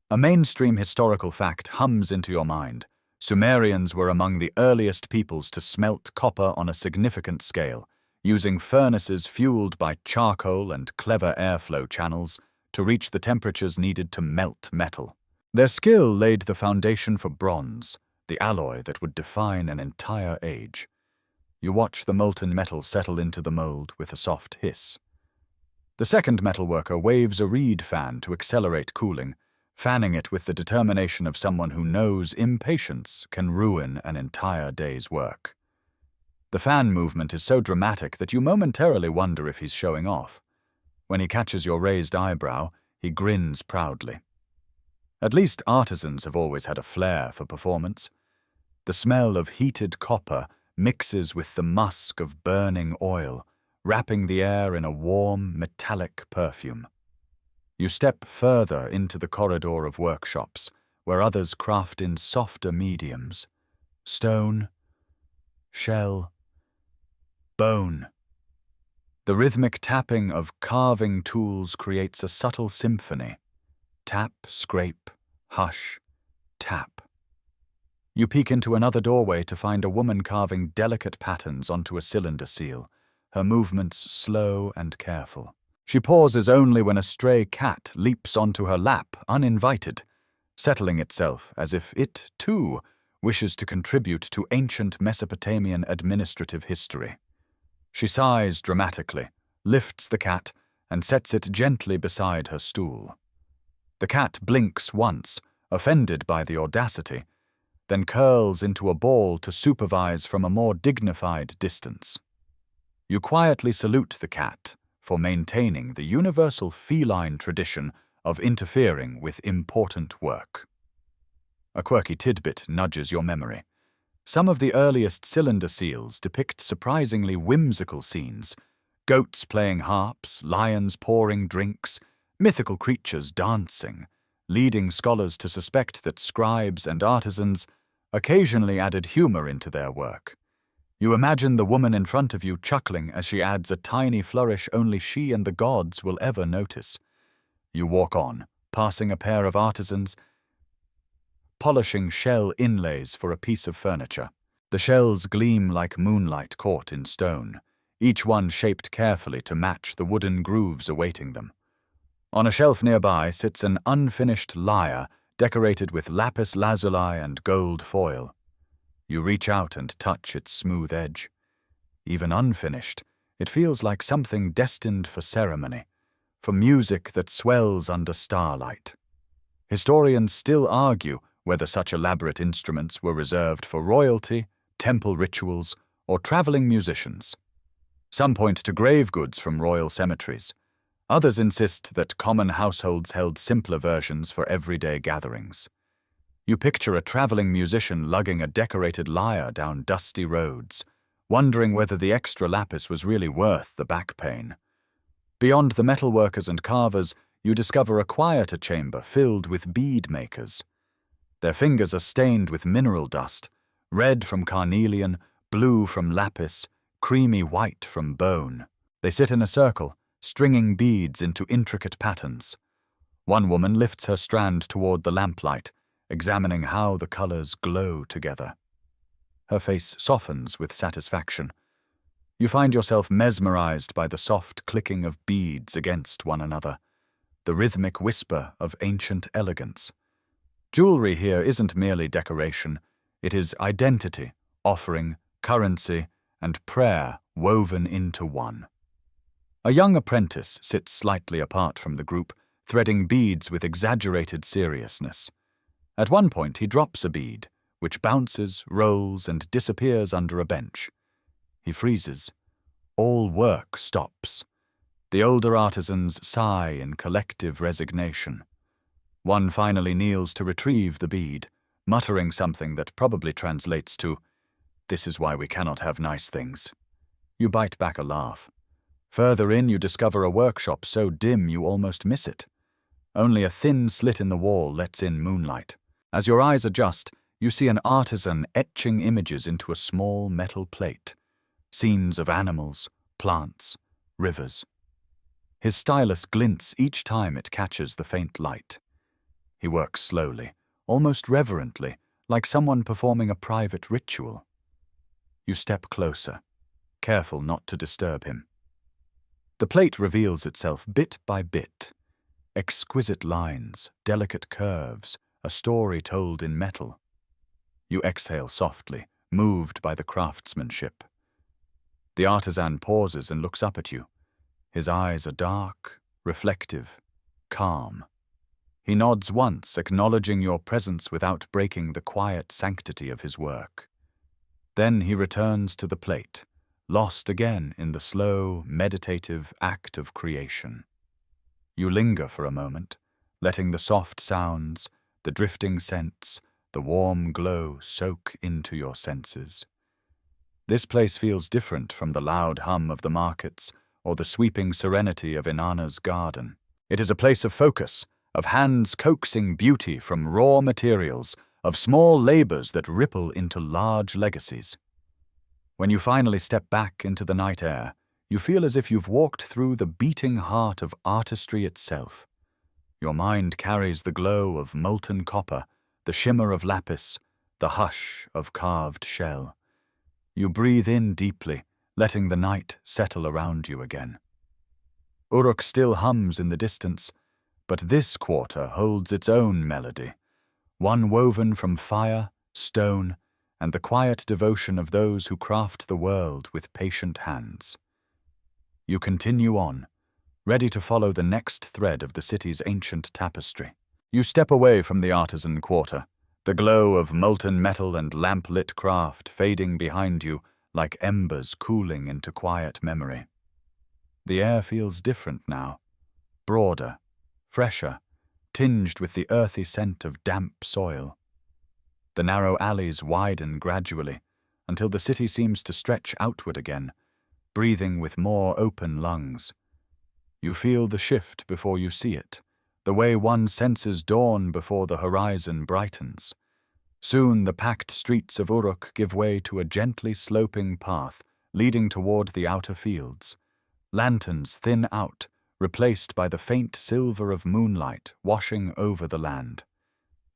A mainstream historical fact hums into your mind. Sumerians were among the earliest peoples to smelt copper on a significant scale, using furnaces fueled by charcoal and clever airflow channels to reach the temperatures needed to melt metal. Their skill laid the foundation for bronze, the alloy that would define an entire age. You watch the molten metal settle into the mold with a soft hiss. The second metalworker waves a reed fan to accelerate cooling, fanning it with the determination of someone who knows impatience can ruin an entire day's work. The fan movement is so dramatic that you momentarily wonder if he's showing off. When he catches your raised eyebrow, he grins proudly. At least artisans have always had a flair for performance. The smell of heated copper mixes with the musk of burning oil, wrapping the air in a warm, metallic perfume. You step further into the corridor of workshops, where others craft in softer mediums. Stone, shell, bone. The rhythmic tapping of carving tools creates a subtle symphony. Tap, scrape, hush, tap. You peek into another doorway to find a woman carving delicate patterns onto a cylinder seal, her movements slow and careful. She pauses only when a stray cat leaps onto her lap uninvited, settling itself as if it, too, wishes to contribute to ancient Mesopotamian administrative history. She sighs dramatically, lifts the cat, and sets it gently beside her stool. The cat blinks once, offended by the audacity, then curls into a ball to supervise from a more dignified distance. You quietly salute the cat for maintaining the universal feline tradition of interfering with important work. A quirky tidbit nudges your memory. Some of the earliest cylinder seals depict surprisingly whimsical scenes: goats playing harps, lions pouring drinks, mythical creatures dancing, leading scholars to suspect that scribes and artisans occasionally added humor into their work. You imagine the woman in front of you chuckling as she adds a tiny flourish only she and the gods will ever notice. You walk on, passing a pair of artisans polishing shell inlays for a piece of furniture. The shells gleam like moonlight caught in stone, each one shaped carefully to match the wooden grooves awaiting them. On a shelf nearby sits an unfinished lyre decorated with lapis lazuli and gold foil. You reach out and touch its smooth edge. Even unfinished, it feels like something destined for ceremony, for music that swells under starlight. Historians still argue whether such elaborate instruments were reserved for royalty, temple rituals, or traveling musicians. Some point to grave goods from royal cemeteries. Others insist that common households held simpler versions for everyday gatherings. You picture a traveling musician lugging a decorated lyre down dusty roads, wondering whether the extra lapis was really worth the back pain. Beyond the metalworkers and carvers, you discover a quieter chamber filled with bead makers. Their fingers are stained with mineral dust, red from carnelian, blue from lapis, creamy white from bone. They sit in a circle, stringing beads into intricate patterns. One woman lifts her strand toward the lamplight, examining how the colors glow together. Her face softens with satisfaction. You find yourself mesmerized by the soft clicking of beads against one another, the rhythmic whisper of ancient elegance. Jewelry here isn't merely decoration, it is identity, offering, currency, and prayer woven into one. A young apprentice sits slightly apart from the group, threading beads with exaggerated seriousness. At one point he drops a bead, which bounces, rolls, and disappears under a bench. He freezes. All work stops. The older artisans sigh in collective resignation. One finally kneels to retrieve the bead, muttering something that probably translates to, "This is why we cannot have nice things." You bite back a laugh. Further in, you discover a workshop so dim you almost miss it. Only a thin slit in the wall lets in moonlight. As your eyes adjust, you see an artisan etching images into a small metal plate. Scenes of animals, plants, rivers. His stylus glints each time it catches the faint light. He works slowly, almost reverently, like someone performing a private ritual. You step closer, careful not to disturb him. The plate reveals itself bit by bit. Exquisite lines, delicate curves, a story told in metal. You exhale softly, moved by the craftsmanship. The artisan pauses and looks up at you. His eyes are dark, reflective, calm. He nods once, acknowledging your presence without breaking the quiet sanctity of his work. Then he returns to the plate, lost again in the slow, meditative act of creation. You linger for a moment, letting the soft sounds, the drifting scents, the warm glow soak into your senses. This place feels different from the loud hum of the markets or the sweeping serenity of Inanna's garden. It is a place of focus, of hands coaxing beauty from raw materials, of small labors that ripple into large legacies. When you finally step back into the night air, you feel as if you've walked through the beating heart of artistry itself. Your mind carries the glow of molten copper, the shimmer of lapis, the hush of carved shell. You breathe in deeply, letting the night settle around you again. Uruk still hums in the distance, but this quarter holds its own melody, one woven from fire, stone, and the quiet devotion of those who craft the world with patient hands. You continue on, ready to follow the next thread of the city's ancient tapestry. You step away from the artisan quarter, the glow of molten metal and lamp-lit craft fading behind you like embers cooling into quiet memory. The air feels different now, broader, fresher, tinged with the earthy scent of damp soil. The narrow alleys widen gradually until the city seems to stretch outward again, breathing with more open lungs. You feel the shift before you see it, the way one senses dawn before the horizon brightens. Soon the packed streets of Uruk give way to a gently sloping path leading toward the outer fields. Lanterns thin out, replaced by the faint silver of moonlight washing over the land.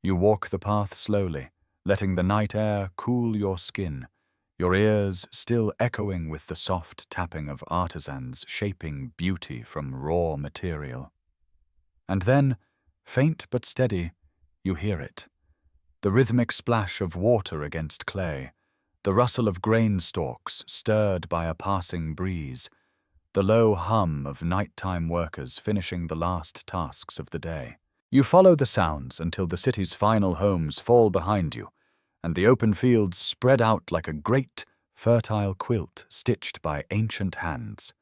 You walk the path slowly, letting the night air cool your skin, your ears still echoing with the soft tapping of artisans shaping beauty from raw material. And then, faint but steady, you hear it. The rhythmic splash of water against clay, the rustle of grain stalks stirred by a passing breeze, the low hum of nighttime workers finishing the last tasks of the day. You follow the sounds until the city's final homes fall behind you, and the open fields spread out like a great, fertile quilt stitched by ancient hands.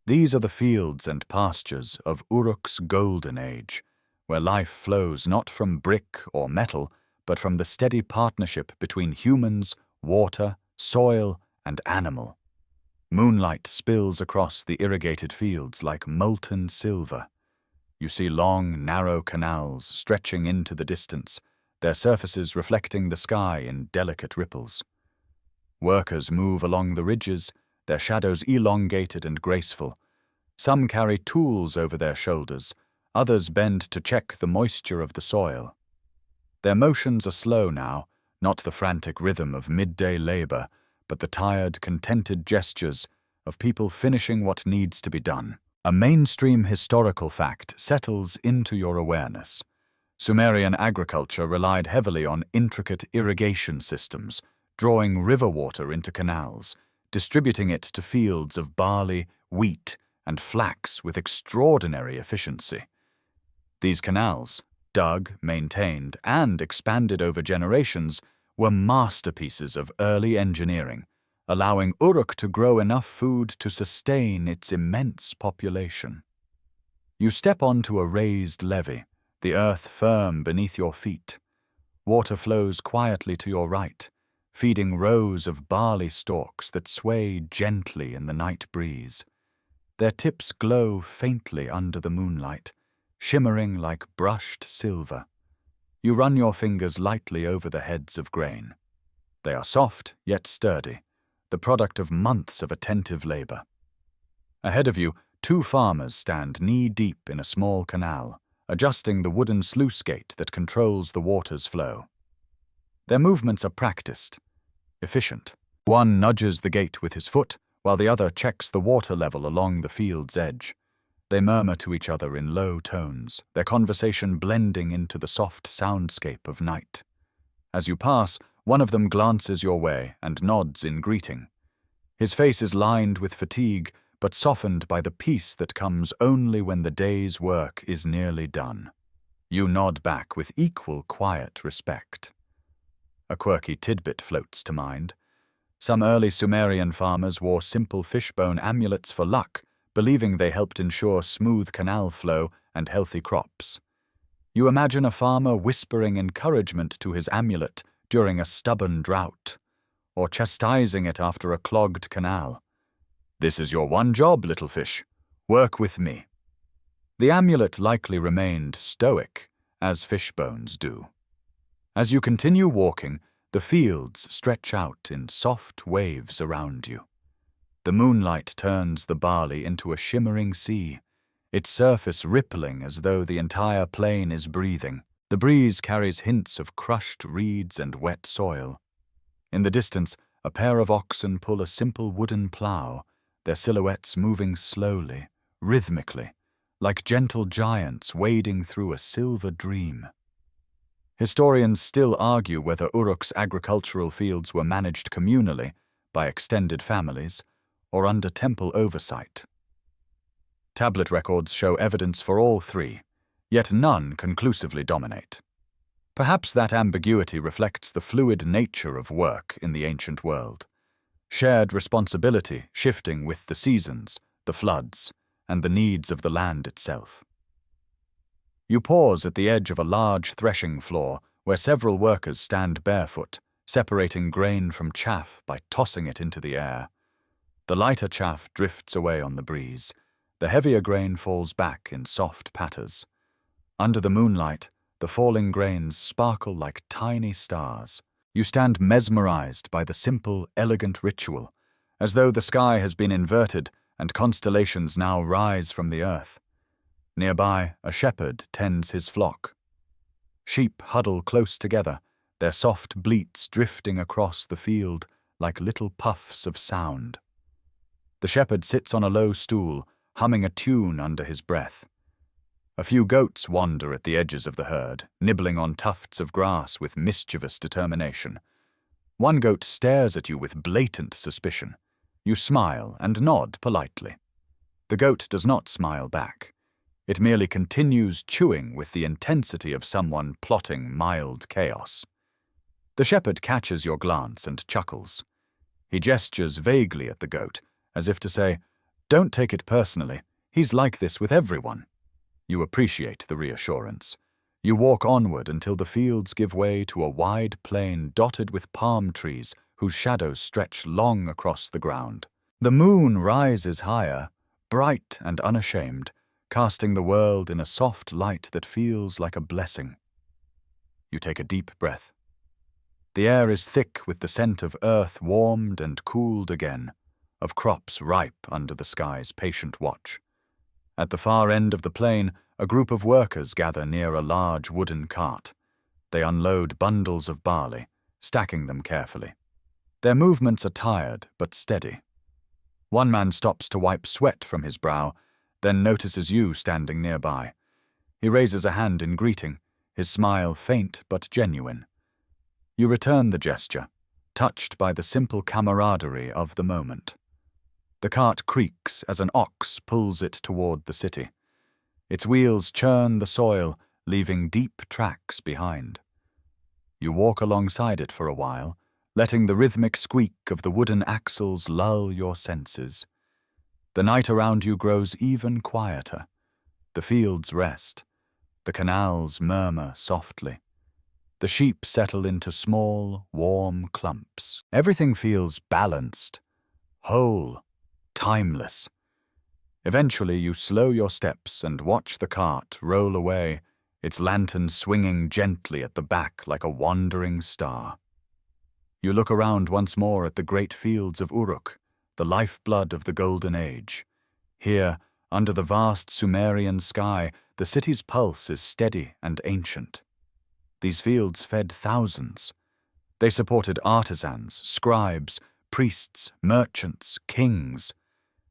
These are the fields and pastures of Uruk's golden age, where life flows not from brick or metal, but from the steady partnership between humans, water, soil, and animal. Moonlight spills across the irrigated fields like molten silver. You see long, narrow canals stretching into the distance, their surfaces reflecting the sky in delicate ripples. Workers move along the ridges, their shadows elongated and graceful. Some carry tools over their shoulders, others bend to check the moisture of the soil. Their motions are slow now, not the frantic rhythm of midday labor, but the tired, contented gestures of people finishing what needs to be done. A mainstream historical fact settles into your awareness. Sumerian agriculture relied heavily on intricate irrigation systems, drawing river water into canals, distributing it to fields of barley, wheat, and flax with extraordinary efficiency. These canals, dug, maintained, and expanded over generations, were masterpieces of early engineering, allowing Uruk to grow enough food to sustain its immense population. You step onto a raised levee, the earth firm beneath your feet. Water flows quietly to your right, feeding rows of barley stalks that sway gently in the night breeze. Their tips glow faintly under the moonlight, shimmering like brushed silver. You run your fingers lightly over the heads of grain. They are soft yet sturdy, the product of months of attentive labor. Ahead of you, two farmers stand knee-deep in a small canal, adjusting the wooden sluice gate that controls the water's flow. Their movements are practiced, efficient. One nudges the gate with his foot, while the other checks the water level along the field's edge. They murmur to each other in low tones, their conversation blending into the soft soundscape of night. As you pass, one of them glances your way and nods in greeting. His face is lined with fatigue, but softened by the peace that comes only when the day's work is nearly done. You nod back with equal quiet respect. A quirky tidbit floats to mind. Some early Sumerian farmers wore simple fishbone amulets for luck, believing they helped ensure smooth canal flow and healthy crops. You imagine a farmer whispering encouragement to his amulet during a stubborn drought, or chastising it after a clogged canal. "This is your one job, little fish. Work with me." The amulet likely remained stoic, as fishbones do. As you continue walking, the fields stretch out in soft waves around you. The moonlight turns the barley into a shimmering sea, its surface rippling as though the entire plain is breathing. The breeze carries hints of crushed reeds and wet soil. In the distance, a pair of oxen pull a simple wooden plow, their silhouettes moving slowly, rhythmically, like gentle giants wading through a silver dream. Historians still argue whether Uruk's agricultural fields were managed communally, by extended families, or under temple oversight. Tablet records show evidence for all three, yet none conclusively dominate. Perhaps that ambiguity reflects the fluid nature of work in the ancient world. Shared responsibility shifting with the seasons, the floods, and the needs of the land itself. You pause at the edge of a large threshing floor where several workers stand barefoot, separating grain from chaff by tossing it into the air. The lighter chaff drifts away on the breeze. The heavier grain falls back in soft patters. Under the moonlight, the falling grains sparkle like tiny stars. You stand mesmerized by the simple, elegant ritual, as though the sky has been inverted and constellations now rise from the earth. Nearby, a shepherd tends his flock. Sheep huddle close together, their soft bleats drifting across the field like little puffs of sound. The shepherd sits on a low stool, humming a tune under his breath. A few goats wander at the edges of the herd, nibbling on tufts of grass with mischievous determination. One goat stares at you with blatant suspicion. You smile and nod politely. The goat does not smile back. It merely continues chewing with the intensity of someone plotting mild chaos. The shepherd catches your glance and chuckles. He gestures vaguely at the goat, as if to say, "Don't take it personally, he's like this with everyone." You appreciate the reassurance. You walk onward until the fields give way to a wide plain dotted with palm trees whose shadows stretch long across the ground. The moon rises higher, bright and unashamed, casting the world in a soft light that feels like a blessing. You take a deep breath. The air is thick with the scent of earth warmed and cooled again, of crops ripe under the sky's patient watch. At the far end of the plain, a group of workers gather near a large wooden cart. They unload bundles of barley, stacking them carefully. Their movements are tired but steady. One man stops to wipe sweat from his brow, then notices you standing nearby. He raises a hand in greeting, his smile faint but genuine. You return the gesture, touched by the simple camaraderie of the moment. The cart creaks as an ox pulls it toward the city. Its wheels churn the soil, leaving deep tracks behind. You walk alongside it for a while, letting the rhythmic squeak of the wooden axles lull your senses. The night around you grows even quieter. The fields rest. The canals murmur softly. The sheep settle into small, warm clumps. Everything feels balanced, whole, timeless. Eventually you slow your steps and watch the cart roll away, its lantern swinging gently at the back like a wandering star. You look around once more at the great fields of Uruk, the lifeblood of the Golden Age. Here, under the vast Sumerian sky, the city's pulse is steady and ancient. These fields fed thousands. They supported artisans, scribes, priests, merchants, kings.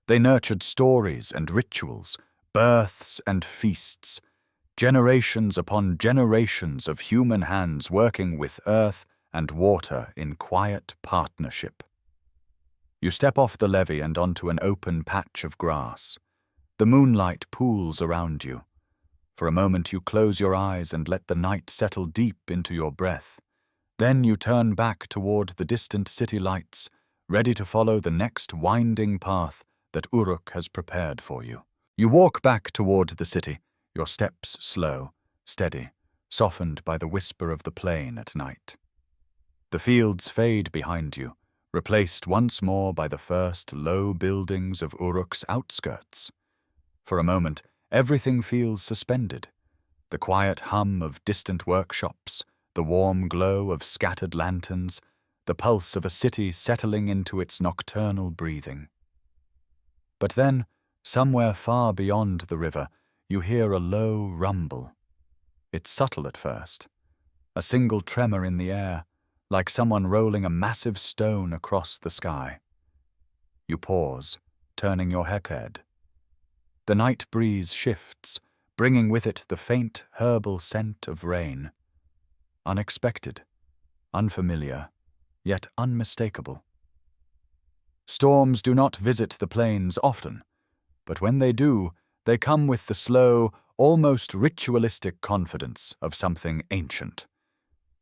They nurtured stories and rituals, births and feasts, generations upon generations of human hands working with earth and water in quiet partnership. You step off the levee and onto an open patch of grass. The moonlight pools around you. For a moment you close your eyes and let the night settle deep into your breath. Then you turn back toward the distant city lights, ready to follow the next winding path that Uruk has prepared for you. You walk back toward the city, your steps slow, steady, softened by the whisper of the plain at night. The fields fade behind you, replaced once more by the first low buildings of Uruk's outskirts. For a moment, everything feels suspended. The quiet hum of distant workshops, the warm glow of scattered lanterns, the pulse of a city settling into its nocturnal breathing. But then, somewhere far beyond the river, you hear a low rumble. It's subtle at first, a single tremor in the air, like someone rolling a massive stone across the sky. You pause, turning your head. The night breeze shifts, bringing with it the faint herbal scent of rain. Unexpected, unfamiliar, yet unmistakable. Storms do not visit the plains often, but when they do, they come with the slow, almost ritualistic confidence of something ancient.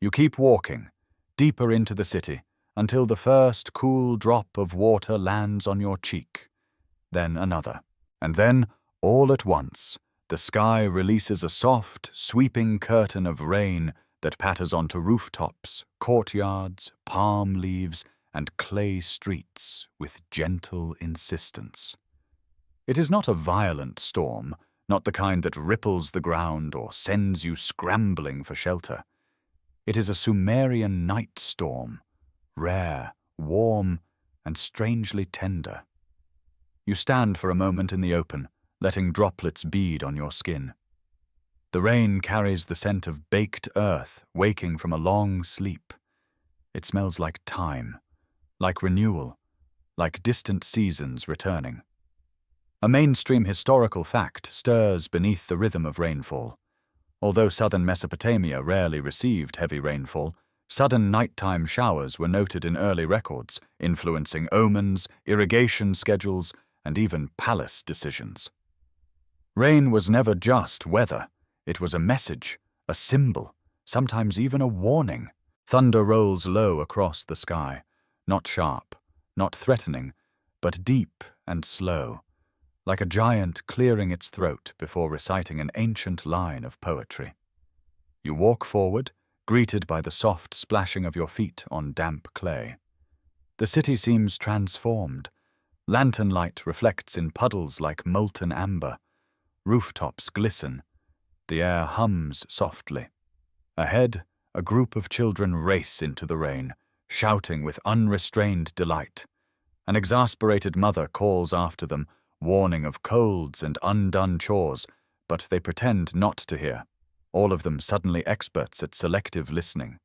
You keep walking, deeper into the city, until the first cool drop of water lands on your cheek, then another. And then, all at once, the sky releases a soft, sweeping curtain of rain that patters onto rooftops, courtyards, palm leaves, and clay streets with gentle insistence. It is not a violent storm, not the kind that ripples the ground or sends you scrambling for shelter. It is a Sumerian night storm, rare, warm, and strangely tender. You stand for a moment in the open, letting droplets bead on your skin. The rain carries the scent of baked earth waking from a long sleep. It smells like time, like renewal, like distant seasons returning. A mainstream historical fact stirs beneath the rhythm of rainfall. Although southern Mesopotamia rarely received heavy rainfall, sudden nighttime showers were noted in early records, influencing omens, irrigation schedules, and even palace decisions. Rain was never just weather. It was a message, a symbol, sometimes even a warning. Thunder rolls low across the sky, not sharp, not threatening, but deep and slow, like a giant clearing its throat before reciting an ancient line of poetry. You walk forward, greeted by the soft splashing of your feet on damp clay. The city seems transformed. Lantern light reflects in puddles like molten amber. Rooftops glisten. The air hums softly. Ahead, a group of children race into the rain, shouting with unrestrained delight. An exasperated mother calls after them, warning of colds and undone chores, but they pretend not to hear, all of them suddenly experts at selective listening.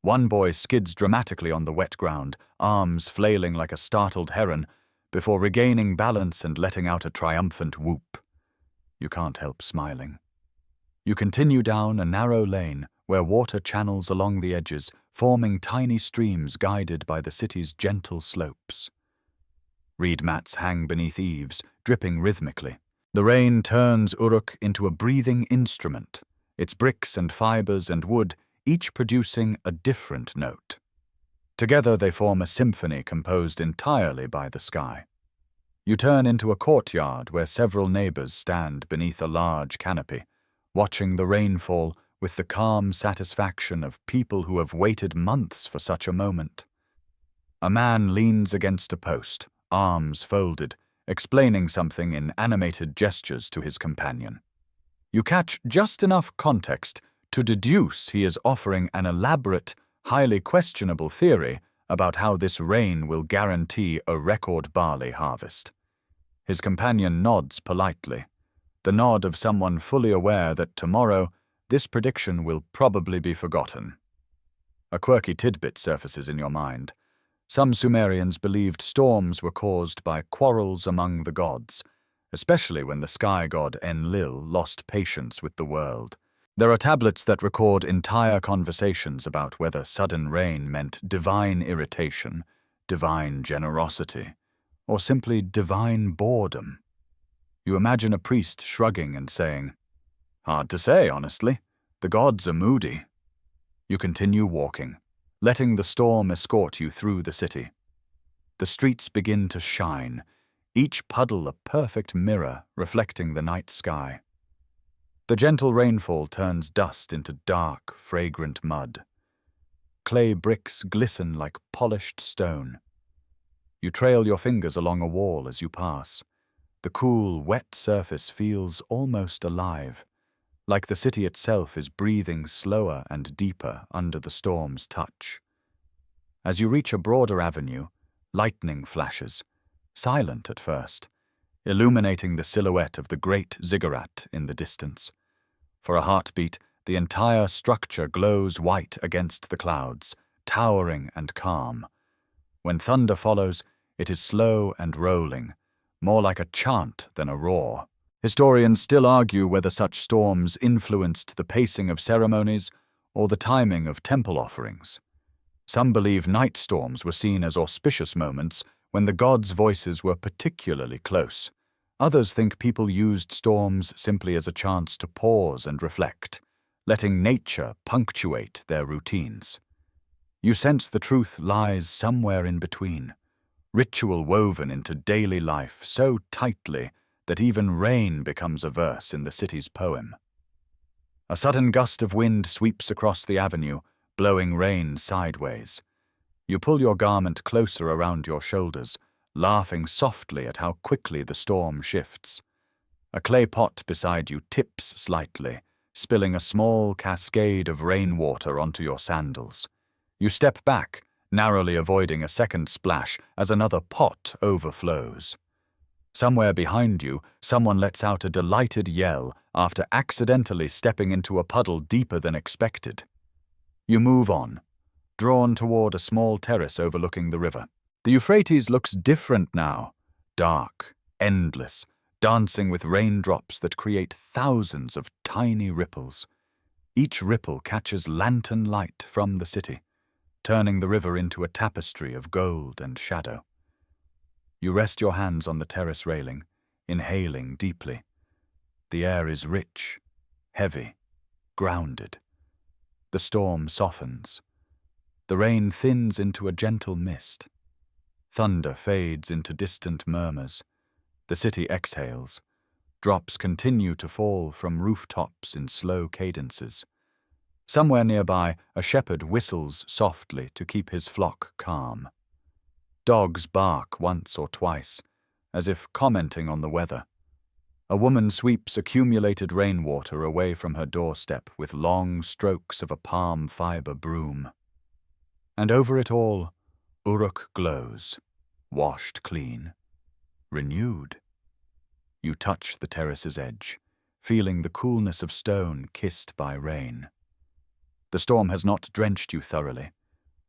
One boy skids dramatically on the wet ground, arms flailing like a startled heron, before regaining balance and letting out a triumphant whoop. You can't help smiling. You continue down a narrow lane where water channels along the edges, forming tiny streams guided by the city's gentle slopes. Reed mats hang beneath eaves, dripping rhythmically. The rain turns Uruk into a breathing instrument, its bricks and fibers and wood each producing a different note. Together they form a symphony composed entirely by the sky. You turn into a courtyard where several neighbors stand beneath a large canopy, watching the rainfall with the calm satisfaction of people who have waited months for such a moment. A man leans against a post, arms folded, explaining something in animated gestures to his companion. You catch just enough context to deduce he is offering an elaborate, highly questionable theory about how this rain will guarantee a record barley harvest. His companion nods politely, the nod of someone fully aware that tomorrow this prediction will probably be forgotten. A quirky tidbit surfaces in your mind. Some Sumerians believed storms were caused by quarrels among the gods, especially when the sky god Enlil lost patience with the world. There are tablets that record entire conversations about whether sudden rain meant divine irritation, divine generosity, or simply divine boredom. You imagine a priest shrugging and saying, "Hard to say, honestly. The gods are moody." You continue walking, letting the storm escort you through the city. The streets begin to shine, each puddle a perfect mirror reflecting the night sky. The gentle rainfall turns dust into dark, fragrant mud. Clay bricks glisten like polished stone. You trail your fingers along a wall as you pass. The cool, wet surface feels almost alive, like the city itself is breathing slower and deeper under the storm's touch. As you reach a broader avenue, lightning flashes, silent at first, illuminating the silhouette of the great ziggurat in the distance. For a heartbeat, the entire structure glows white against the clouds, towering and calm. When thunder follows, it is slow and rolling, more like a chant than a roar. Historians still argue whether such storms influenced the pacing of ceremonies or the timing of temple offerings. Some believe night storms were seen as auspicious moments when the gods' voices were particularly close. Others think people used storms simply as a chance to pause and reflect, letting nature punctuate their routines. You sense the truth lies somewhere in between, ritual woven into daily life so tightly that even rain becomes a verse in the city's poem. A sudden gust of wind sweeps across the avenue, blowing rain sideways. You pull your garment closer around your shoulders, laughing softly at how quickly the storm shifts. A clay pot beside you tips slightly, spilling a small cascade of rainwater onto your sandals. You step back, narrowly avoiding a second splash as another pot overflows. Somewhere behind you, someone lets out a delighted yell after accidentally stepping into a puddle deeper than expected. You move on, drawn toward a small terrace overlooking the river. The Euphrates looks different now, dark, endless, dancing with raindrops that create thousands of tiny ripples. Each ripple catches lantern light from the city, turning the river into a tapestry of gold and shadow. You rest your hands on the terrace railing, inhaling deeply. The air is rich, heavy, grounded. The storm softens. The rain thins into a gentle mist. Thunder fades into distant murmurs. The city exhales. Drops continue to fall from rooftops in slow cadences. Somewhere nearby, a shepherd whistles softly to keep his flock calm. Dogs bark once or twice, as if commenting on the weather. A woman sweeps accumulated rainwater away from her doorstep with long strokes of a palm fiber broom. And over it all, Uruk glows, washed clean, renewed. You touch the terrace's edge, feeling the coolness of stone kissed by rain. The storm has not drenched you thoroughly,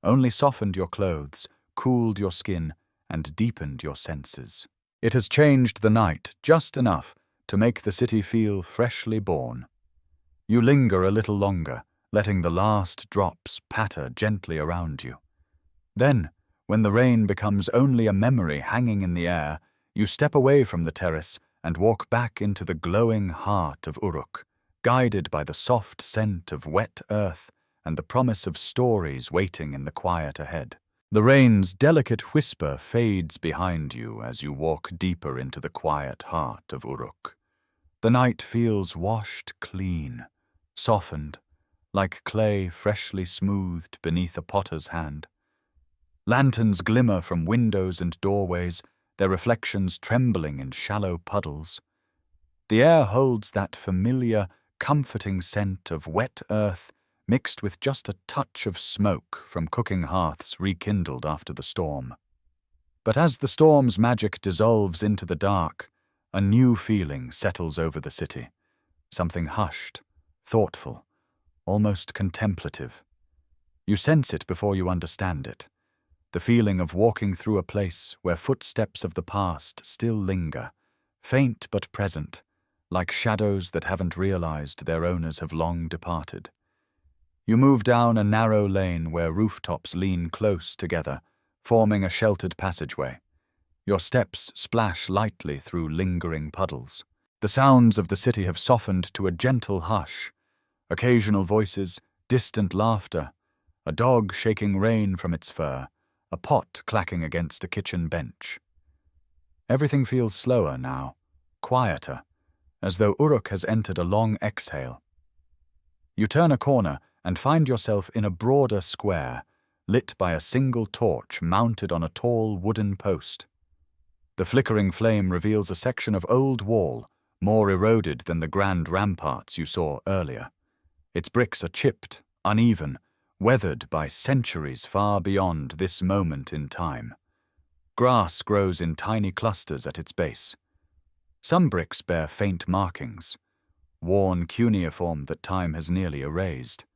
only softened your clothes, cooled your skin, and deepened your senses. It has changed the night just enough to make the city feel freshly born. You linger a little longer, letting the last drops patter gently around you. Then, when the rain becomes only a memory hanging in the air, you step away from the terrace and walk back into the glowing heart of Uruk, guided by the soft scent of wet earth and the promise of stories waiting in the quiet ahead. The rain's delicate whisper fades behind you as you walk deeper into the quiet heart of Uruk. The night feels washed clean, softened, like clay freshly smoothed beneath a potter's hand. Lanterns glimmer from windows and doorways, their reflections trembling in shallow puddles. The air holds that familiar, comforting scent of wet earth mixed with just a touch of smoke from cooking hearths rekindled after the storm. But as the storm's magic dissolves into the dark, a new feeling settles over the city, something hushed, thoughtful, almost contemplative. You sense it before you understand it, the feeling of walking through a place where footsteps of the past still linger, faint but present, like shadows that haven't realized their owners have long departed. You move down a narrow lane where rooftops lean close together, forming a sheltered passageway. Your steps splash lightly through lingering puddles. The sounds of the city have softened to a gentle hush. Occasional voices, distant laughter, a dog shaking rain from its fur, a pot clacking against a kitchen bench. Everything feels slower now, quieter, as though Uruk has entered a long exhale. You turn a corner and find yourself in a broader square, lit by a single torch mounted on a tall wooden post. The flickering flame reveals a section of old wall, more eroded than the grand ramparts you saw earlier. Its bricks are chipped, uneven, weathered by centuries far beyond this moment in time. Grass grows in tiny clusters at its base. Some bricks bear faint markings, worn cuneiform that time has nearly erased.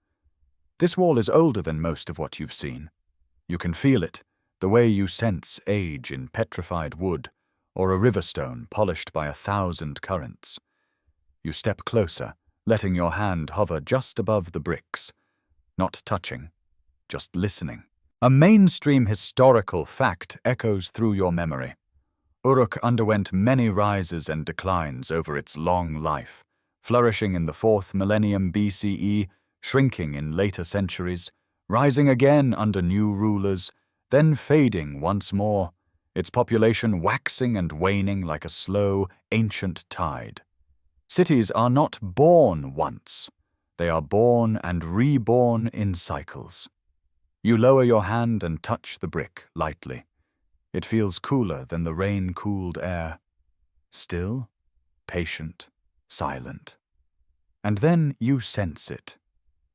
This wall is older than most of what you've seen. You can feel it, the way you sense age in petrified wood or a river stone polished by 1,000 currents. You step closer, letting your hand hover just above the bricks, not touching, just listening. A mainstream historical fact echoes through your memory. Uruk underwent many rises and declines over its long life, flourishing in the 4th millennium BCE, shrinking in later centuries, rising again under new rulers, then fading once more, its population waxing and waning like a slow, ancient tide. Cities are not born once. They are born and reborn in cycles. You lower your hand and touch the brick lightly. It feels cooler than the rain-cooled air. Still, patient, silent. And then you sense it.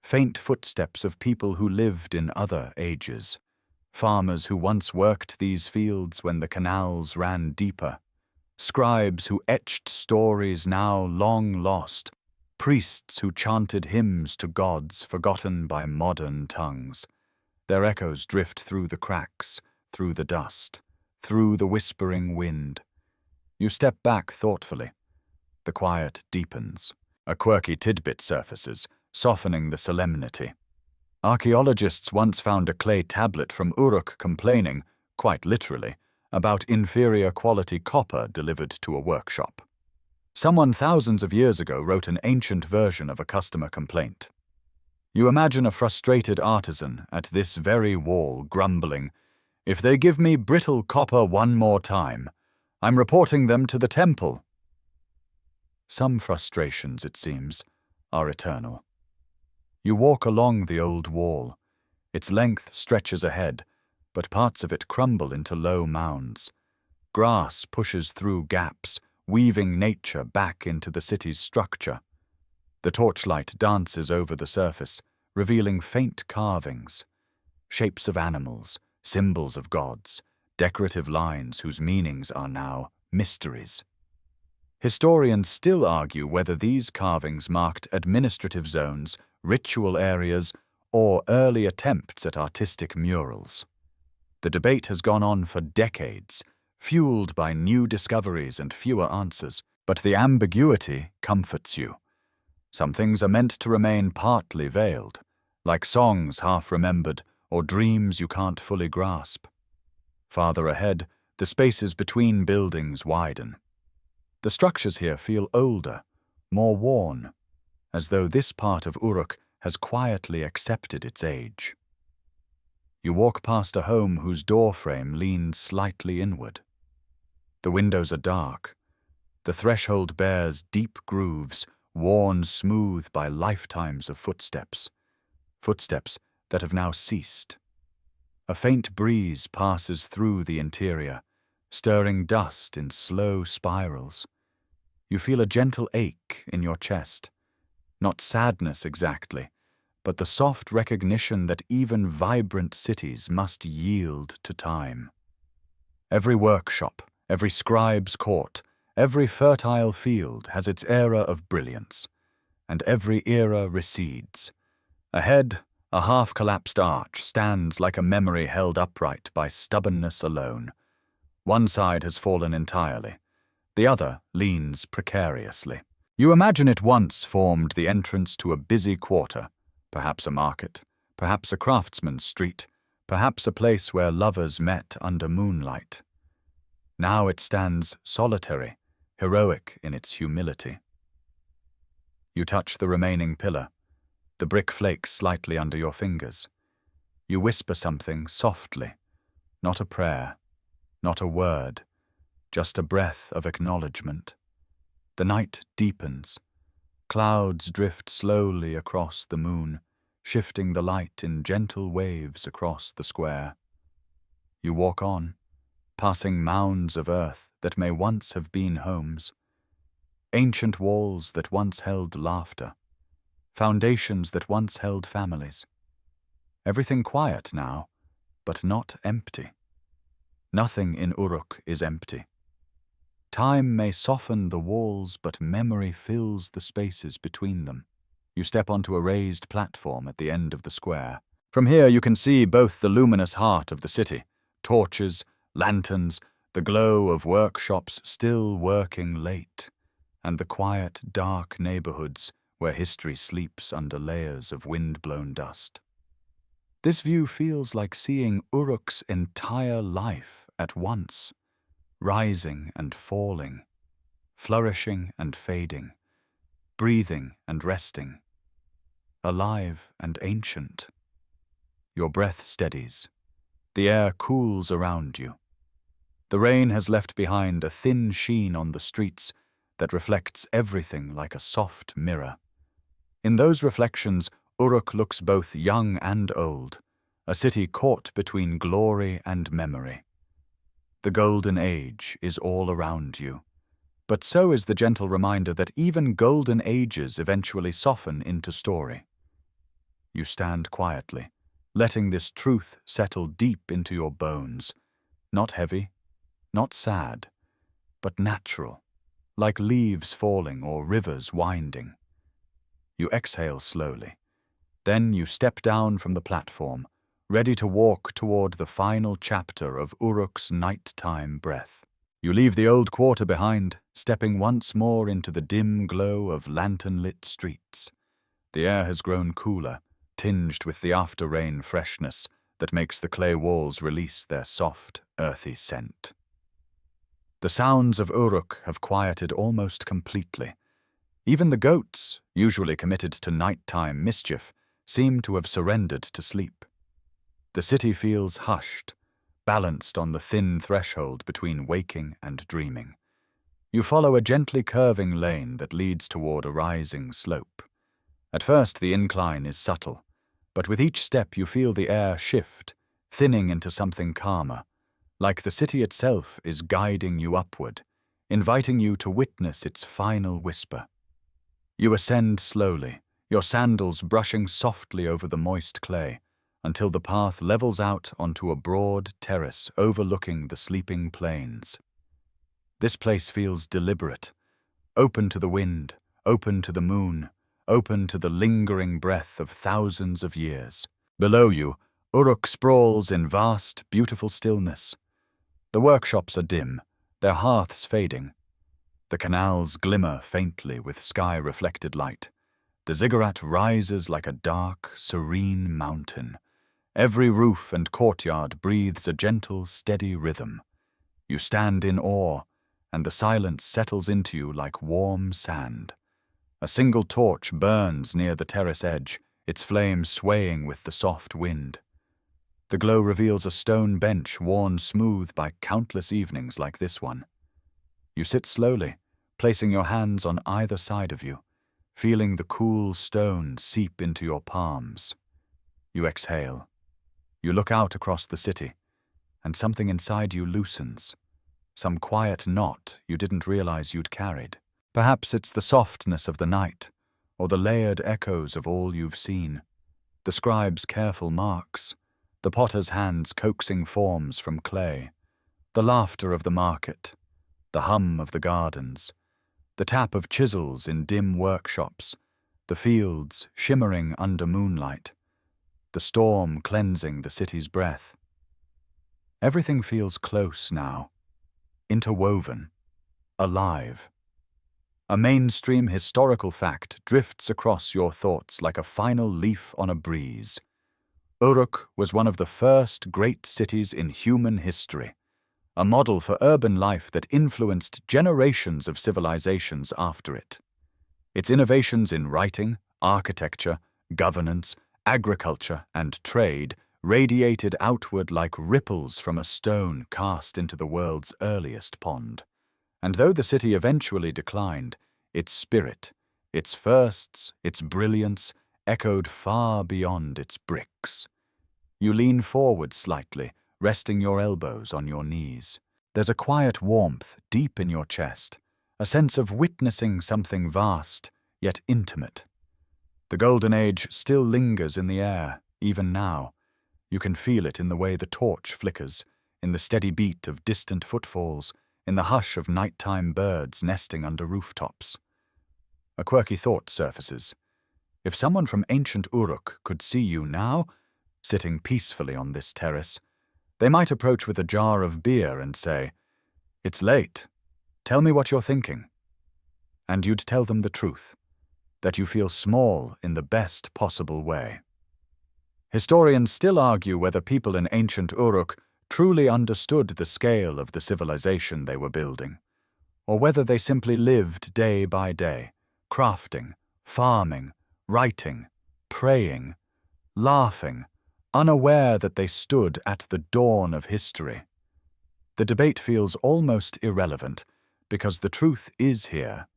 Faint footsteps of people who lived in other ages. Farmers who once worked these fields when the canals ran deeper. Scribes who etched stories now long lost. Priests who chanted hymns to gods forgotten by modern tongues. Their echoes drift through the cracks, through the dust, through the whispering wind. You step back thoughtfully. The quiet deepens. A quirky tidbit surfaces, softening the solemnity. Archaeologists once found a clay tablet from Uruk complaining, quite literally, about inferior quality copper delivered to a workshop. Someone thousands of years ago wrote an ancient version of a customer complaint. You imagine a frustrated artisan at this very wall grumbling, "If they give me brittle copper one more time, I'm reporting them to the temple." Some frustrations, it seems, are eternal. You walk along the old wall. Its length stretches ahead, but parts of it crumble into low mounds. Grass pushes through gaps, weaving nature back into the city's structure. The torchlight dances over the surface, revealing faint carvings, shapes of animals, symbols of gods, decorative lines whose meanings are now mysteries. Historians still argue whether these carvings marked administrative zones, ritual areas, or early attempts at artistic murals. The debate has gone on for decades, fueled by new discoveries and fewer answers, but the ambiguity comforts you. Some things are meant to remain partly veiled, like songs half-remembered or dreams you can't fully grasp. Farther ahead, the spaces between buildings widen. The structures here feel older, more worn, as though this part of Uruk has quietly accepted its age. You walk past a home whose doorframe leans slightly inward. The windows are dark. The threshold bears deep grooves, worn smooth by lifetimes of footsteps that have now ceased. A faint breeze passes through the interior, stirring dust in slow spirals. You feel a gentle ache in your chest, not sadness exactly, but the soft recognition that even vibrant cities must yield to time. Every workshop, every scribe's court, every fertile field has its era of brilliance, and every era recedes. Ahead, a half-collapsed arch stands like a memory held upright by stubbornness alone. One side has fallen entirely. The other leans precariously. You imagine it once formed the entrance to a busy quarter, perhaps a market, perhaps a craftsman's street, perhaps a place where lovers met under moonlight. Now it stands solitary, heroic in its humility. You touch the remaining pillar. The brick flakes slightly under your fingers. You whisper something softly, not a prayer, not a word, just a breath of acknowledgement. The night deepens. Clouds drift slowly across the moon, shifting the light in gentle waves across the square. You walk on, passing mounds of earth that may once have been homes, ancient walls that once held laughter, foundations that once held families. Everything quiet now, but not empty. Nothing in Uruk is empty. Time may soften the walls, but memory fills the spaces between them. You step onto a raised platform at the end of the square. From here you can see both the luminous heart of the city, torches, lanterns, the glow of workshops still working late, and the quiet, dark neighborhoods where history sleeps under layers of wind-blown dust. This view feels like seeing Uruk's entire life at once, rising and falling, flourishing and fading, breathing and resting, alive and ancient. Your breath steadies. The air cools around you. The rain has left behind a thin sheen on the streets that reflects everything like a soft mirror. In those reflections, Uruk looks both young and old, a city caught between glory and memory. The golden age is all around you, but so is the gentle reminder that even golden ages eventually soften into story. You stand quietly, letting this truth settle deep into your bones, not heavy, not sad, but natural, like leaves falling or rivers winding. You exhale slowly. Then you step down from the platform, ready to walk toward the final chapter of Uruk's nighttime breath. You leave the old quarter behind, stepping once more into the dim glow of lantern-lit streets. The air has grown cooler, tinged with the after-rain freshness that makes the clay walls release their soft, earthy scent. The sounds of Uruk have quieted almost completely. Even the goats, usually committed to nighttime mischief, seem to have surrendered to sleep. The city feels hushed, balanced on the thin threshold between waking and dreaming. You follow a gently curving lane that leads toward a rising slope. At first the incline is subtle, but with each step you feel the air shift, thinning into something calmer, like the city itself is guiding you upward, inviting you to witness its final whisper. You ascend slowly, your sandals brushing softly over the moist clay, until the path levels out onto a broad terrace overlooking the sleeping plains. This place feels deliberate, open to the wind, open to the moon, open to the lingering breath of thousands of years. Below you, Uruk sprawls in vast, beautiful stillness. The workshops are dim, their hearths fading. The canals glimmer faintly with sky-reflected light. The ziggurat rises like a dark, serene mountain. Every roof and courtyard breathes a gentle, steady rhythm. You stand in awe, and the silence settles into you like warm sand. A single torch burns near the terrace edge, its flame swaying with the soft wind. The glow reveals a stone bench worn smooth by countless evenings like this one. You sit slowly, placing your hands on either side of you, feeling the cool stone seep into your palms. You exhale. You look out across the city, and something inside you loosens. Some quiet knot you didn't realize you'd carried. Perhaps it's the softness of the night, or the layered echoes of all you've seen. The scribe's careful marks, the potter's hands coaxing forms from clay, the laughter of the market, the hum of the gardens, the tap of chisels in dim workshops, the fields shimmering under moonlight, the storm cleansing the city's breath. Everything feels close now, interwoven, alive. A mainstream historical fact drifts across your thoughts like a final leaf on a breeze. Uruk was one of the first great cities in human history, a model for urban life that influenced generations of civilizations after it. Its innovations in writing, architecture, governance, agriculture, and trade radiated outward like ripples from a stone cast into the world's earliest pond. And though the city eventually declined, its spirit, its firsts, its brilliance echoed far beyond its bricks. You lean forward slightly, resting your elbows on your knees. There's a quiet warmth deep in your chest, a sense of witnessing something vast, yet intimate. The Golden Age still lingers in the air, even now. You can feel it in the way the torch flickers, in the steady beat of distant footfalls, in the hush of nighttime birds nesting under rooftops. A quirky thought surfaces. If someone from ancient Uruk could see you now, sitting peacefully on this terrace, they might approach with a jar of beer and say, "It's late. Tell me what you're thinking." And you'd tell them the truth, that you feel small in the best possible way. Historians still argue whether people in ancient Uruk truly understood the scale of the civilization they were building, or whether they simply lived day by day, crafting, farming, writing, praying, laughing, unaware that they stood at the dawn of history. The debate feels almost irrelevant, because the truth is here,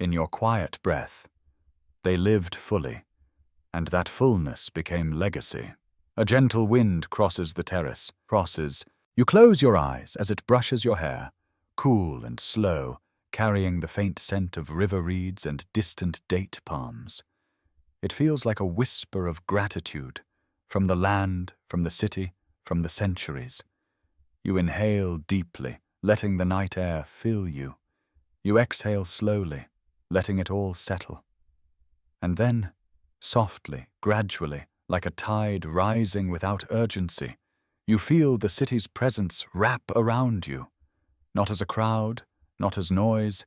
in your quiet breath. They lived fully, and that fullness became legacy. A gentle wind crosses the terrace, You close your eyes as it brushes your hair, cool and slow, carrying the faint scent of river reeds and distant date palms. It feels like a whisper of gratitude, from the land, from the city, from the centuries. You inhale deeply, letting the night air fill you. You exhale slowly, letting it all settle. And then, softly, gradually, like a tide rising without urgency, you feel the city's presence wrap around you, not as a crowd, not as noise,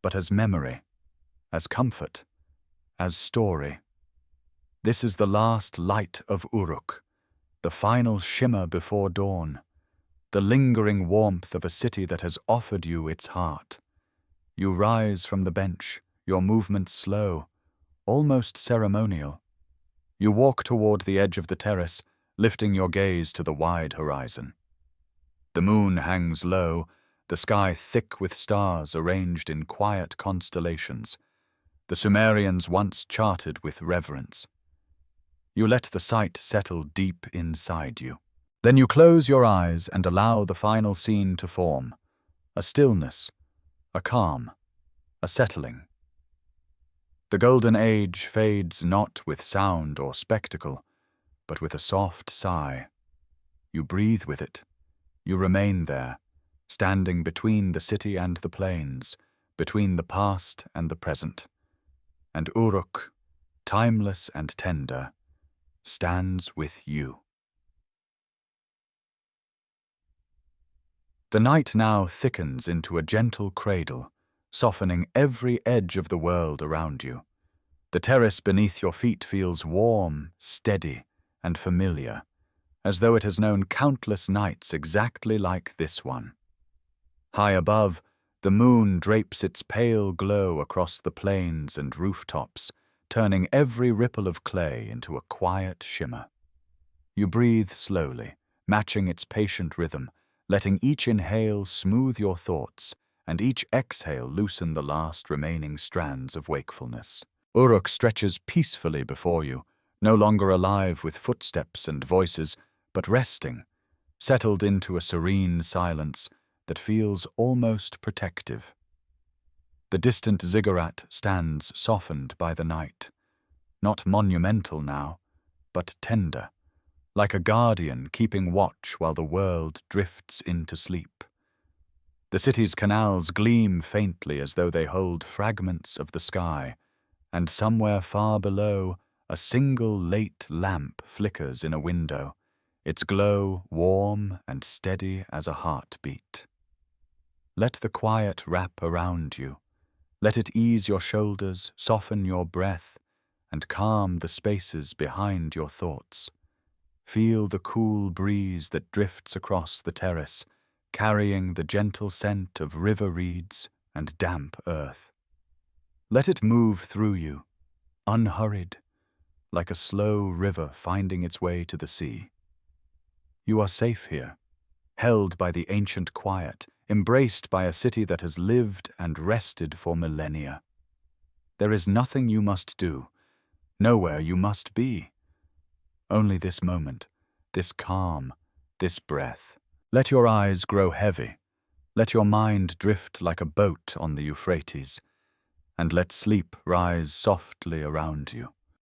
but as memory, as comfort, as story. This is the last light of Uruk, the final shimmer before dawn, the lingering warmth of a city that has offered you its heart. You rise from the bench, your movements slow, almost ceremonial. You walk toward the edge of the terrace, lifting your gaze to the wide horizon. The moon hangs low, the sky thick with stars arranged in quiet constellations. The Sumerians once charted with reverence. You let the sight settle deep inside you. Then you close your eyes and allow the final scene to form. A stillness, a calm, a settling. The golden age fades not with sound or spectacle, but with a soft sigh. You breathe with it. You remain there, standing between the city and the plains, between the past and the present. And Uruk, timeless and tender, stands with you. The night now thickens into a gentle cradle, softening every edge of the world around you. The terrace beneath your feet feels warm, steady, and familiar, as though it has known countless nights exactly like this one. High above, the moon drapes its pale glow across the plains and rooftops, turning every ripple of clay into a quiet shimmer. You breathe slowly, matching its patient rhythm, letting each inhale smooth your thoughts and each exhale loosen the last remaining strands of wakefulness. Uruk stretches peacefully before you, no longer alive with footsteps and voices, but resting, settled into a serene silence that feels almost protective. The distant ziggurat stands softened by the night, not monumental now, but tender, like a guardian keeping watch while the world drifts into sleep. The city's canals gleam faintly as though they hold fragments of the sky, and somewhere far below, a single late lamp flickers in a window, its glow warm and steady as a heartbeat. Let the quiet wrap around you. Let it ease your shoulders, soften your breath, and calm the spaces behind your thoughts. Feel the cool breeze that drifts across the terrace, carrying the gentle scent of river reeds and damp earth. Let it move through you, unhurried, like a slow river finding its way to the sea. You are safe here, held by the ancient quiet, embraced by a city that has lived and rested for millennia. There is nothing you must do, nowhere you must be. Only this moment, this calm, this breath. Let your eyes grow heavy. Let your mind drift like a boat on the Euphrates, and let sleep rise softly around you.